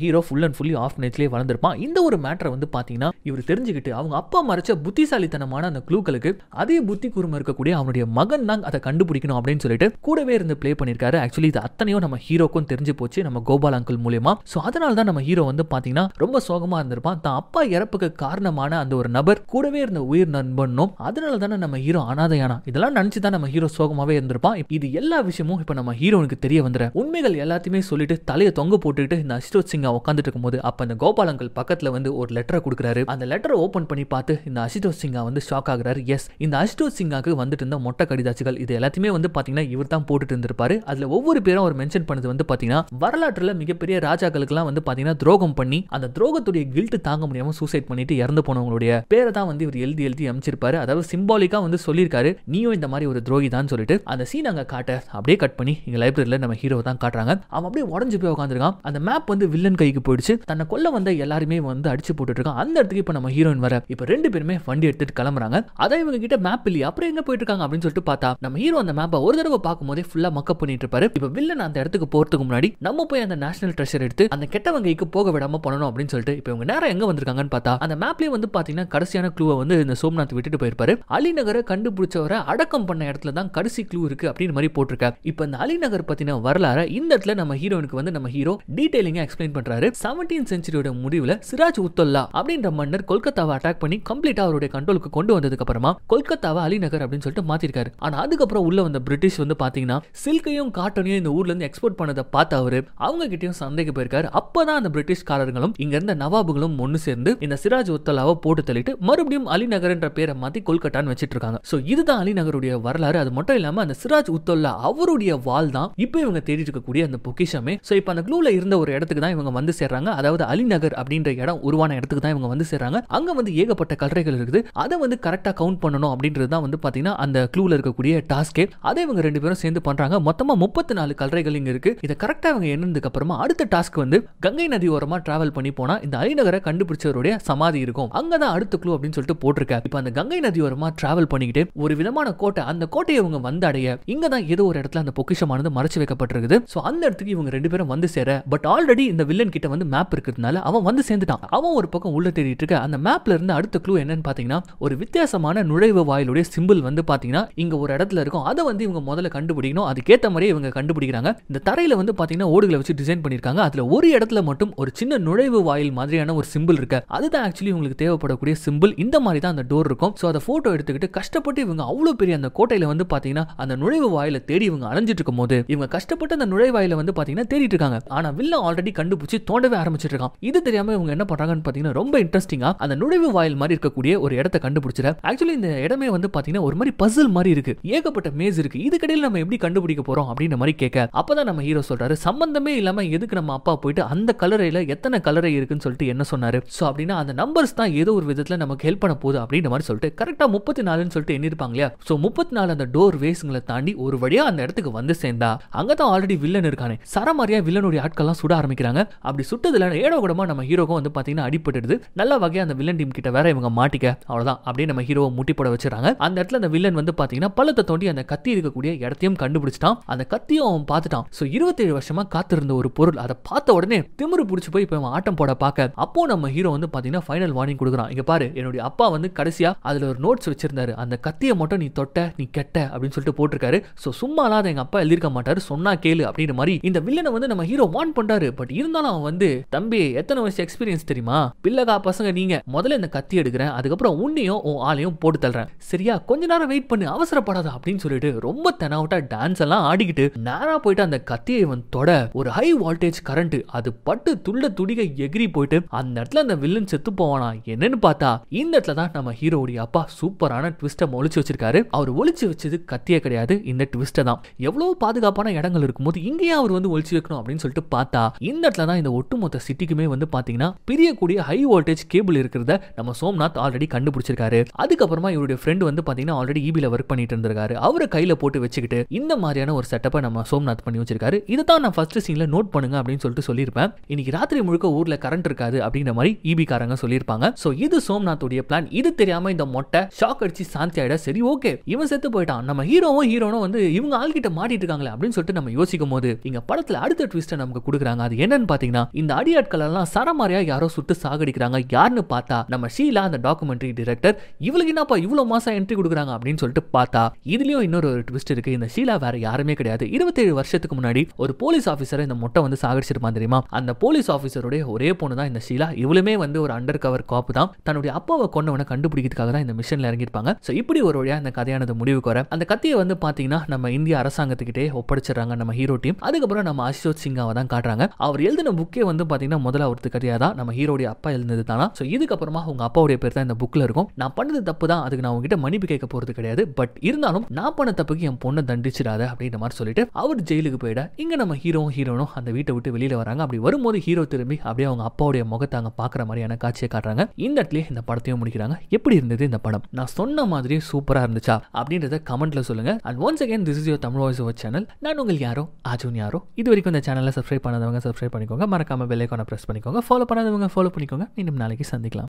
ஹீரோ ஃபுல் அண்ட் ஃபுல்லி ஆர்ஃபனேஜ்லயே வளர்ந்திருப்பான். இந்த ஒரு மேட்டரை வந்து பாத்தீங்கன்னா இவர் தெரிஞ்சுக்கிட்டு அவங்க அப்பா மறைச்ச புத்திசாலித்தனமான அந்த க்ளூக்களுக்கு அதே புத்தி கூர்மை இருக்கக்கூடிய அவனுடைய மகன் தான் அதை கண்டுபிடிக்கணும் அப்படின்னு சொல்லிட்டு கூடவே இருந்து ப்ளே பண்ணிருக்காரு. ஆக்சுவலி இது அத்தனையும் நம்ம ஹீரோக்கும் தெரிஞ்சு போச்சு நம்ம கோபால் அங்கிள் மூலமா. சோ அதனால தான் நம்ம ஹீரோ வந்து பாத்தீங்கன்னா ரொம்ப சோகமா இருந்திருப்பான். தான் அப்பா இறப்புக்கு காரணமான அந்த ஒரு நபர் கூடவே இருந்த உயிர் நண்பனும், அதனால தானே நம்ம ஹீரோ அனாதையானா. இதெல்லாம் நினைச்சு தான் நம்ம ஹீரோ சோகமாவே இருந்திருப்பான். இது எல்லா விஷயமும் இப்ப நம்ம ஹீரோனுக்கு தெரிய வந்துற உண்மைகள் எல்லாத்தையுமே சொல்லிட்டு தலையை தொங்க போட்டுக்கிட்டு இந்த அசுதோஷ் சிங்கா உட்காந்துட்டு இருக்கும்போது அப்ப அந்த கோபால் அங்கிள் பக்கத்துல வந்து ஒரு லெட்டரை கொடுக்குறாரு. அந்த லெட்டரை ஓபன் பண்ணி பார்த்து இந்த அசுதோஷ் சிங்கா வந்து ஷாக் ஆகுறாரு. எஸ், இந்த அசுதோஷ் சிங்காக்கு வந்துட்டு இருந்த மொட்டை கடிதாச்சுகள் இது எல்லாத்தையுமே வந்து பாத்தீங்கன்னா இவர் தான் போட்டுட்டு இருந்திருப்பாரு. அதுல ஒவ்வொரு பேரும் அவர் மென்ஷன் பண்ணது வந்து பாத்தீங்கன்னா வரலாற்றுல மிகப்பெரிய ராஜாக்களுக்கு எல்லாம் வந்து பாத்தீங்கன்னா துரோகம் பண்ணி அந்த துரோகத்துடைய கில்ட் தாங்க முடியாம சூசைட் பண்ணிட்டு இறந்து போனவங்களுடைய பேரை தான் வந்து இவர் எழுதி அமைச்சிருப்பாரு. அதாவது சிம்பாலிக்கா வந்து சொல்லியிருக்காரு, நீயும் இந்த மாதிரி ஒரு துரோகி தான் சொல்லிட்டு. அந்த சீன் அங்க காட்ட அப்படியே கட் பண்ணி இங்க லைப்ரரியில நம்ம ஹீரோ தான் காட்டுறாங்க. அவன் அப்படியே உடஞ்சு போய் உட்காந்துருக்கான். அந்த மேப் வந்து வில்லன் கைக்கு போயிடுச்சு. தன்னை கொல்ல வந்த எல்லாருமே வந்து அடிச்சு போட்டுட்டு இருக்கான். அந்த இடத்துக்கு இப்ப நம்ம ஹீரோயின் வர, இப்ப ரெண்டு பேருமே வண்டி எடுத்துட்டு கிளம்புறாங்க. அதான் இவங்க கிட்ட மேப் இல்லையா, அப்புறம் எங்க போயிட்டு இருக்காங்க அப்படின்னு சொல்லிட்டு பார்த்தா நம்ம ஹீரோ அந்த மேப்பை ஒரு தடவை பார்க்கும்போதே ஃபுல்லா மக்கப் பண்ணிட்டு இருப்பாரு. இப்ப வில்லன் அந்த இடத்துக்கு போறதுக்கு முன்னாடி நம்ம போய் அந்த நேஷனல் ட்ரெஷர் எடுத்து அந்த கெட்டவங்களுக்கு போக விடாம பண்ணணும் அப்படின்னு சொல்லிட்டு இப்ப இவங்க நேரம் எங்க வந்திருக்காங்கன்னு பார்த்தா அந்த மேப்லயே வந்து பாத்தீங்கன்னா கடைசியான க்ளூவை வந்து இந்த சோம்நாத் விட்டுட்டு போயிருப்பாரு. அலிநகரை கண்டுபிடிச்சவரை அடக்கம் பண்ண இடத்துல தான் கடைசி க்ளூ இருக்கு அப்படின்னு மாதிரி போட்டிருக்காரு. இப்ப இந்த அலிநகர் பத்தின வரலாறு இந்த இடத்துல நம்ம ஹீரோனுக்கு வந்து நம்ம ஹீரோ டீடைலிங்கா எக்ஸ்பிளைன் பண்றாரு. 17th செஞ்சுரியோட முடிவுல சிராஜ் உத்தோல்லா அப்படின்ற மன்னர் கொல்கத்தாவை அட்டாக் பண்ணி கம்ப்ளீட்டா அவருடைய கண்ட்ரோலுக்கு கொண்டு வந்ததுக்கு அப்புறமா கொல்கத்தாவை அலிநகர் அப்படின்னு சொல்லிட்டு மாத்திருக்காரு. ஆனா அதுக்கப்புறம் உள்ள வந்த பிரிட்டிஷ் வந்து பாத்தீங்கன்னா சில்கையும் காட்டனையும் இந்த ஊர்ல இருந்து எக்ஸ்போர்ட் பண்ணதை பார்த்த அவரு அவங்க கிட்டயும் சந்தைக்கு போயிருக்காரு. அப்பதான் அந்த பிரிட்டிஷ்காரர்களும் இங்க இருந்த நவாபுகளும் ஒன்னு சேர்ந்து இந்த சிராஜ் உத்தோல்லாவை போட்டு தள்ளிட்டு மறுபடியும் அலிநகர் என்ற பேரை மாத்தி கொல்கட்டான்னு வச்சிட்டு இருக்காங்க. சோ இதுதான் அலிநகருடைய வரலாறு. அது மட்டும் இல்லாம அந்த சிராஜ் உத்தோல்லா அவருடைய வாள் தான் இப்போ இவங்க தேடிட்டு இருக்கக்கூடிய அந்த பொக்கிஷமே. சோ இப்போ அந்த க்ளூல இருந்த ஒரு இடத்துக்கு தான் இவங்க வந்து சேர்றாங்க. அதாவது அலிநகர் அப்படின்ற இடம் உருவான இடத்துக்கு தான் இவங்க வந்து சேர்றாங்க. அங்க வந்து ஏகப்பட்ட கல்லறைகள் இருக்குது. அதை வந்து கரெக்டா கவுண்ட் பண்ணணும் அப்படின்றது தான் வந்து பாத்தீங்கன்னா அந்த க்ளூல இருக்கக்கூடிய டாஸ்கே. அதை இவங்க ரெண்டு பேரும் சேர்ந்து பண்றாங்க. மொத்தமா 34 கல்லறைகள் இங்க இருக்கு. இதை கரெக்டா இவங்க எண்ணதுக்கு அப்புறமா அடுத்த டாஸ்க் வந்து கங்கை நதி ஓரமா டிராவல் பண்ணி போனா இந்த அலிநகரை கண்டுபிடிச்சவருடைய சமாதி இருக்கும். அங்கதான் அடுத்த க்ளூ அப்படின்னு சொல்லிட்டு போட்டிருக்காரு. இப்ப அந்த கங்கை நதி ஓரமா டிராவல் பண்ணிக்கிட்டு ஒரு விதமான கோட்டை, அந்த கோட்டையை இவங்க வந்து அடைய இங்க தான் ஏதோ ஒரு இடத்துல அந்த பொக்கிஷமானது மறைச்சு வைக்கப்பட்டிருக்குது. சோ அந்த இடத்துக்கு இவங்க ரெண்டு பேரும் வந்து சேர பட் ஆல்ரெடி இந்த வில்லன் கிட்ட வந்து மேப் இருக்கிறதுனால அவன் வந்து சேர்ந்துட்டான். அவன் ஒரு பக்கம் உள்ள தேடிட்டு இருக்க. அந்த மேப்ல இருந்து அடுத்த க்ளூ என்னன்னு பாத்தீங்கன்னா ஒரு வித்தியாசமான நுழைவு வாயிலுடைய சிம்பிள் வந்து பாத்தீங்கன்னா இங்க ஒரு இடத்துல இருக்கும். அதை வந்து இவங்க முதல்ல கண்டுபிடிக்கணும். அதுக்கேற்ற மாதிரி இவங்க கண்டுபிடிக்கிறாங்க. இந்த தரையில வந்து பாத்தீங்கன்னா ஓடுகளை வச்சு டிசைன் பண்ணிருக்காங்க. அதுல ஒரு இடத்துல மட்டும் ஒரு சின்ன நுழைவு வாயில் மாதிரியான ஒரு சிம்பிள் இருக்கு. அதுதான் ஆக்சுவலி உங்களுக்கு தேவைப்படக்கூடிய சிம்பிள். இந்த மாதிரி தான் அந்த டோர் இருக்கும். சோ அதை போட்டோ எடுத்துக்கிட்டு கஷ்டப்பட்டு இவங்க அவ்வளவு பெரிய அந்த கோட்டையில வந்து பாத்தீங்கன்னா அந்த நுழைவு வாயில தேடி இவங்க அலைஞ்சிட்டு இருக்கும் போது இவங்க கஷ்டப்பட்டு அந்த நுழைவாயில வந்து பாத்தீங்கன்னா தேடிட்டு இருக்காங்க. ஆனா வில்லன் ஆல்ரெடி கண்டுபிடிச்சு தோண்டவே ஆரம்பிச்சிட்டு இருக்கான். இது தெரியாம இவங்க என்ன பண்றாங்கன்னு பாத்தீங்கன்னா ரொம்ப இன்ட்ரெஸ்டிங்கா அந்த நுழைவு வாயில் மாதிரி இருக்கக்கூடிய ஒரு இடத்தை கண்டுபிடிச்சிட. ஆக்சுவலி இந்த இடமே வந்து பாத்தீங்கன்னா ஒரு மாதிரி பசில் மாதிரி இருக்கு. ஏகப்பட்ட மேஸ் இருக்கு. இதுக்கடையில் நம்ம எப்படி கண்டுபிடிக்க போறோம் அப்படின்ற மாதிரி கேட்க அப்பதான் நம்ம ஹீரோ சொல்றாரு சம்பந்தமே இல்லாம எதுக்கு நம்ம அப்பா போயிட்டு அந்த கலரையில எத்தனை கலரை இருக்குன்னு சொல்லிட்டு என்ன சொன்னாரு. சோ அப்படின்னா அந்த நம்பர்ஸ் தான் ஏதோ ஒரு விதத்துல நமக்கு ஹெல்ப் பண்ண போகுது அப்படின்ற மாதிரி சொல்லிட்டு கரெக்டா 34ன்னு சொல்லிட்டு எண்ணிருப்பாங்க இல்லையா. சோ 34 அந்த டோர் வேஸ்ங்களை தாண்டி ஒரு வழியா அந்த இடத்துக்கு வந்து சேர்ந்தா அங்கதான் ஆல்ரெடி வில்லன் இருக்கானே. சரமாரியா வில்லனுடைய ஆட்கள்லாம் சுட ஆரம்பிக்கிறாங்க. அப்படி சுட்டதுல ஏடோ கூடமா நம்ம ஹீரோக்கும் வந்து பாத்தீங்கன்னா அடிபட்டுடுது. நல்ல வகையா அந்த வில்லன் டீம் கிட்ட வேற இவங்க மாட்டிக்க அவ்வளவுதான் அப்படியே நம்ம ஹீரோவை முட்டி போட வச்சிடறாங்க. அந்த இடத்துல அந்த வில்லன் வந்து பாத்தீங்கன்னா பள்ளத்தை தோண்டி அந்த கத்தி இருக்கக்கூடிய இடத்தையும் கண்டுபிடிச்சிட்டான். அந்த கத்தியும் அவன் பார்த்துட்டான். சோ 27 வருஷமா காத்திருந்த ஒரு பொருள். அதை பார்த்த உடனே திமிரு பிடிச்சு போய் இப்ப ஆட்டம் போட பார்க்க அப்போ நம்ம ஹீரோ வந்து பாத்தீங்கன்னா ஃபைனல் வார்னிங் கொடுக்குறான். இங்க பாரு, என்னுடைய அப்பா வந்து கடைசியா அதுல ஒரு நோட்ஸ் வச்சிருந்தாரு. அந்த கத்தியை மட்டும் நீ தொட்ட நீ கெட்ட அப்படின்னு சொல்லிட்டு போட்டிருக்காரு. சோ சும்மாலாம் அதை எங்க அப்பா எழுதிருக்க மாட்டாரு, சொன்னா கேளு அப்படின்ற மாதிரி இந்த வில்லனை வந்து நம்ம ஹீரோ வார்ன் பண்றாரு. பட் இருந்தாலும் அவன் வந்து தம்பி எத்தனை வருஷம் எக்ஸ்பீரியன்ஸ் தெரியுமா, பிள்ளைகா பசங்க நீங்க முதல்ல இந்த கத்தி எடுக்கிறேன், அதுக்கப்புறம் உன்னையும் உன் ஆளையும் போட்டு தள்ளுறேன், சரியா கொஞ்ச நேரம் வெயிட் பண்ணு, அவசரப்படாத அப்படின்னு சொல்லிட்டு ரொம்ப தெனாவட்டா டான்ஸ் எல்லாம் ஆடிக்கிட்டு நேரா போயிட்டு அந்த கத்தியை இவன் தொட ஒரு ஹை வோல்டேஜ் கரண்ட் அது பட்டு துள்ள துடிக எகிரி போயிட்டு அந்த இடத்துல அந்த வில்லன் செத்து போவானா. என்னன்னு பார்த்தா இந்த இடத்துல தான் நம்ம ஹீரோடைய அப்பா சூப்பரான ட்விஸ்ட ஒளிச்சு வச்சிருக்காரு. அவர் ஒளிச்சு வச்சது கத்தியே கிடையாது, இந்த ட்விஸ்ட தான். எவ்வளவு பாதுகாப்பான இடங்கள் இருக்கும்போது இங்கேயே அவர் வந்து ஒளிச்சு வைக்கணும் அப்படின்னு சொல்லிட்டு பார்த்தா இந்த இடத்துல தான் இந்த ஒட்டுமொத்த சிட்டிக்குமே வந்து பாத்தீங்கன்னா பிரியக்கூடிய ஹை வோல்டேஜ் கேபிள் இருக்கிறத நம்ம சோம்நாத் ஆல்ரெடி கண்டுபிடிச்சிருக்காரு. அதுக்கப்புறமா இவருடைய ஃப்ரெண்ட் வந்து பாத்தீங்கன்னா ஆல்ரெடி ஈபில ஒர்க் பண்ணிட்டு இருந்திருக்காரு. அவரை கையில போட்டு வச்சுக்கிட்டு இந்த மாதிரியான ஒரு செட்டப்பை நம்ம சோம்நாத் பண்ணி வச்சிருக்காரு. இதுதான் நான் ஃபர்ஸ்ட் சீன்ல நோட் பண்ணுங்க அப்படின்னு சொல்லிட்டு சொல்லியிருப்பேன். இன்னைக்கு ராத்திரி முழுக்க ஊர்ல கரண்ட் இருக்காது அப்படின்ற மாதிரி ஈபி காரங்க சொல்லியிருப்பாங்க. சோ இது சோம்நாத்துடைய பிளான். இது தெரியாம இந்த மொட்டை ஷாக் அடிச்சு சாந்தி ஆயிட சரி ஓகே இவன் செத்து போயிட்டான், நம்ம ஹீரோனும் வந்து இவங்க ஆள்கிட்ட மாட்டிட்டு இருக்காங்களே அப்படின்னு சொல்லிட்டு நம்ம யோசிக்கும் போது இங்க படத்துல அடுத்த ட்விஸ்ட நமக்கு கொடுக்குறாங்க. அது என்னன்னு பாத்தீங்கன்னா இந்த அடியாட்கள் எல்லாம் சரமாரியா யாரோ சுட்டு சாகடிக்கிறாங்க. யாருன்னு பார்த்தா நம்ம ஷீலா அந்த டாக்குமெண்ட்ரி டைரக்டர். இவளுக்கு என்னப்பா இவ்வளவு மாசம் என்ட்ரி கொடுக்குறாங்க அப்படின்னு சொல்லிட்டு பார்த்தா இதுலயும் இன்னொரு ட்விஸ்ட் இருக்கு. இந்த ஷீலா வேற யாருமே கிடையாது. 27 வருஷத்துக்கு முன்னாடி ஒரு போலீஸ் ஆபீசரை இந்த மொட்டை வந்து சாகடிச்சிருப்பான் தெரியுமா. அந்த போலீஸ் ஆபீசருடைய ஒரே பொண்ணு தான் இந்த ஷீலா. இவளுமே வந்து ஒரு அண்டர் கவர் காப்பு தான். தன்னுடைய அப்பாவை கொண்டவனை கண்டுபிடிக்கிறதுக்காக தான் இந்த மிஷன்ல இறங்கிருப்பாங்க. சோ இப்படி ஒரு வழியா இந்த கதையானது முடிவுக்கு வர அந்த கத்தியை வந்து பாத்தீங்கன்னா நம்ம இந்திய அரசாங்கத்துக்கிட்டே ஒப்படைச்சிடறாங்க நம்ம ஹீரோ டீம். அதுக்கப்புறம் நம்ம அசோக் சிங்காவை தான் காட்டுறாங்க. அவர் எழுதின புக்கே வந்து பாத்தீங்கன்னா முதல்ல அவருக்கு கதையா தான் நம்ம ஹீரோடைய அப்பா எழுந்தது தானா. சோ இதுக்கப்புறமா உங்க அப்பாவுடைய பேர் தான் இந்த புக்ல இருக்கும். நான் பண்ணது தப்பு தான், அதுக்கு நான் உங்ககிட்ட மன்னிப்பு கேட்க போறது கிடையாது, பட் இருந்தாலும் நான் பண்ண தப்புக்கு என் பொண்ணை தண்டிச்சிடாத அப்படின்ற மாதிரி சொல்லிட்டு அவர் ஜெயிலுக்கு போயிட இங்க நம்ம ஹீரோனும் அந்த வீட்டை விட்டு வெளியில வராங்க. அப்படி வரும்போது ஹீரோ திரும்பி அப்படியே அவங்க அப்பாவுடைய முகத்தை அங்க பாக்குற மாதிரியான காட்சியை காட்டுறாங்க. இந்த இடத்துல இந்த படத்தையும் முடிக்கிறாங்க. எப்படி இருந்தது இந்த படம்? நான் சொன்ன மாதிரி சூப்பரா இருந்துச்சா அப்படின்றத கமெண்ட்ல சொல்லுங்க. And once again this is your Tamil voice over channel. நான் உங்கள் யாரோ அர்ஜுன் யாரோ. இது வரைக்கும் இந்த சேனலை சப்ஸ்கிரைப் பண்ணாதவங்க சப்ஸ்கிரைப் பண்ணிக்கோங்க. மறக்காம பெல் ஐகானை பிரஸ் பண்ணிக்கோங்க. ஃபாலோ பண்ணாதவங்க ஃபாலோ பண்ணிக்கோங்க. மீண்டும் நாளைக்கு சந்திக்கலாம்.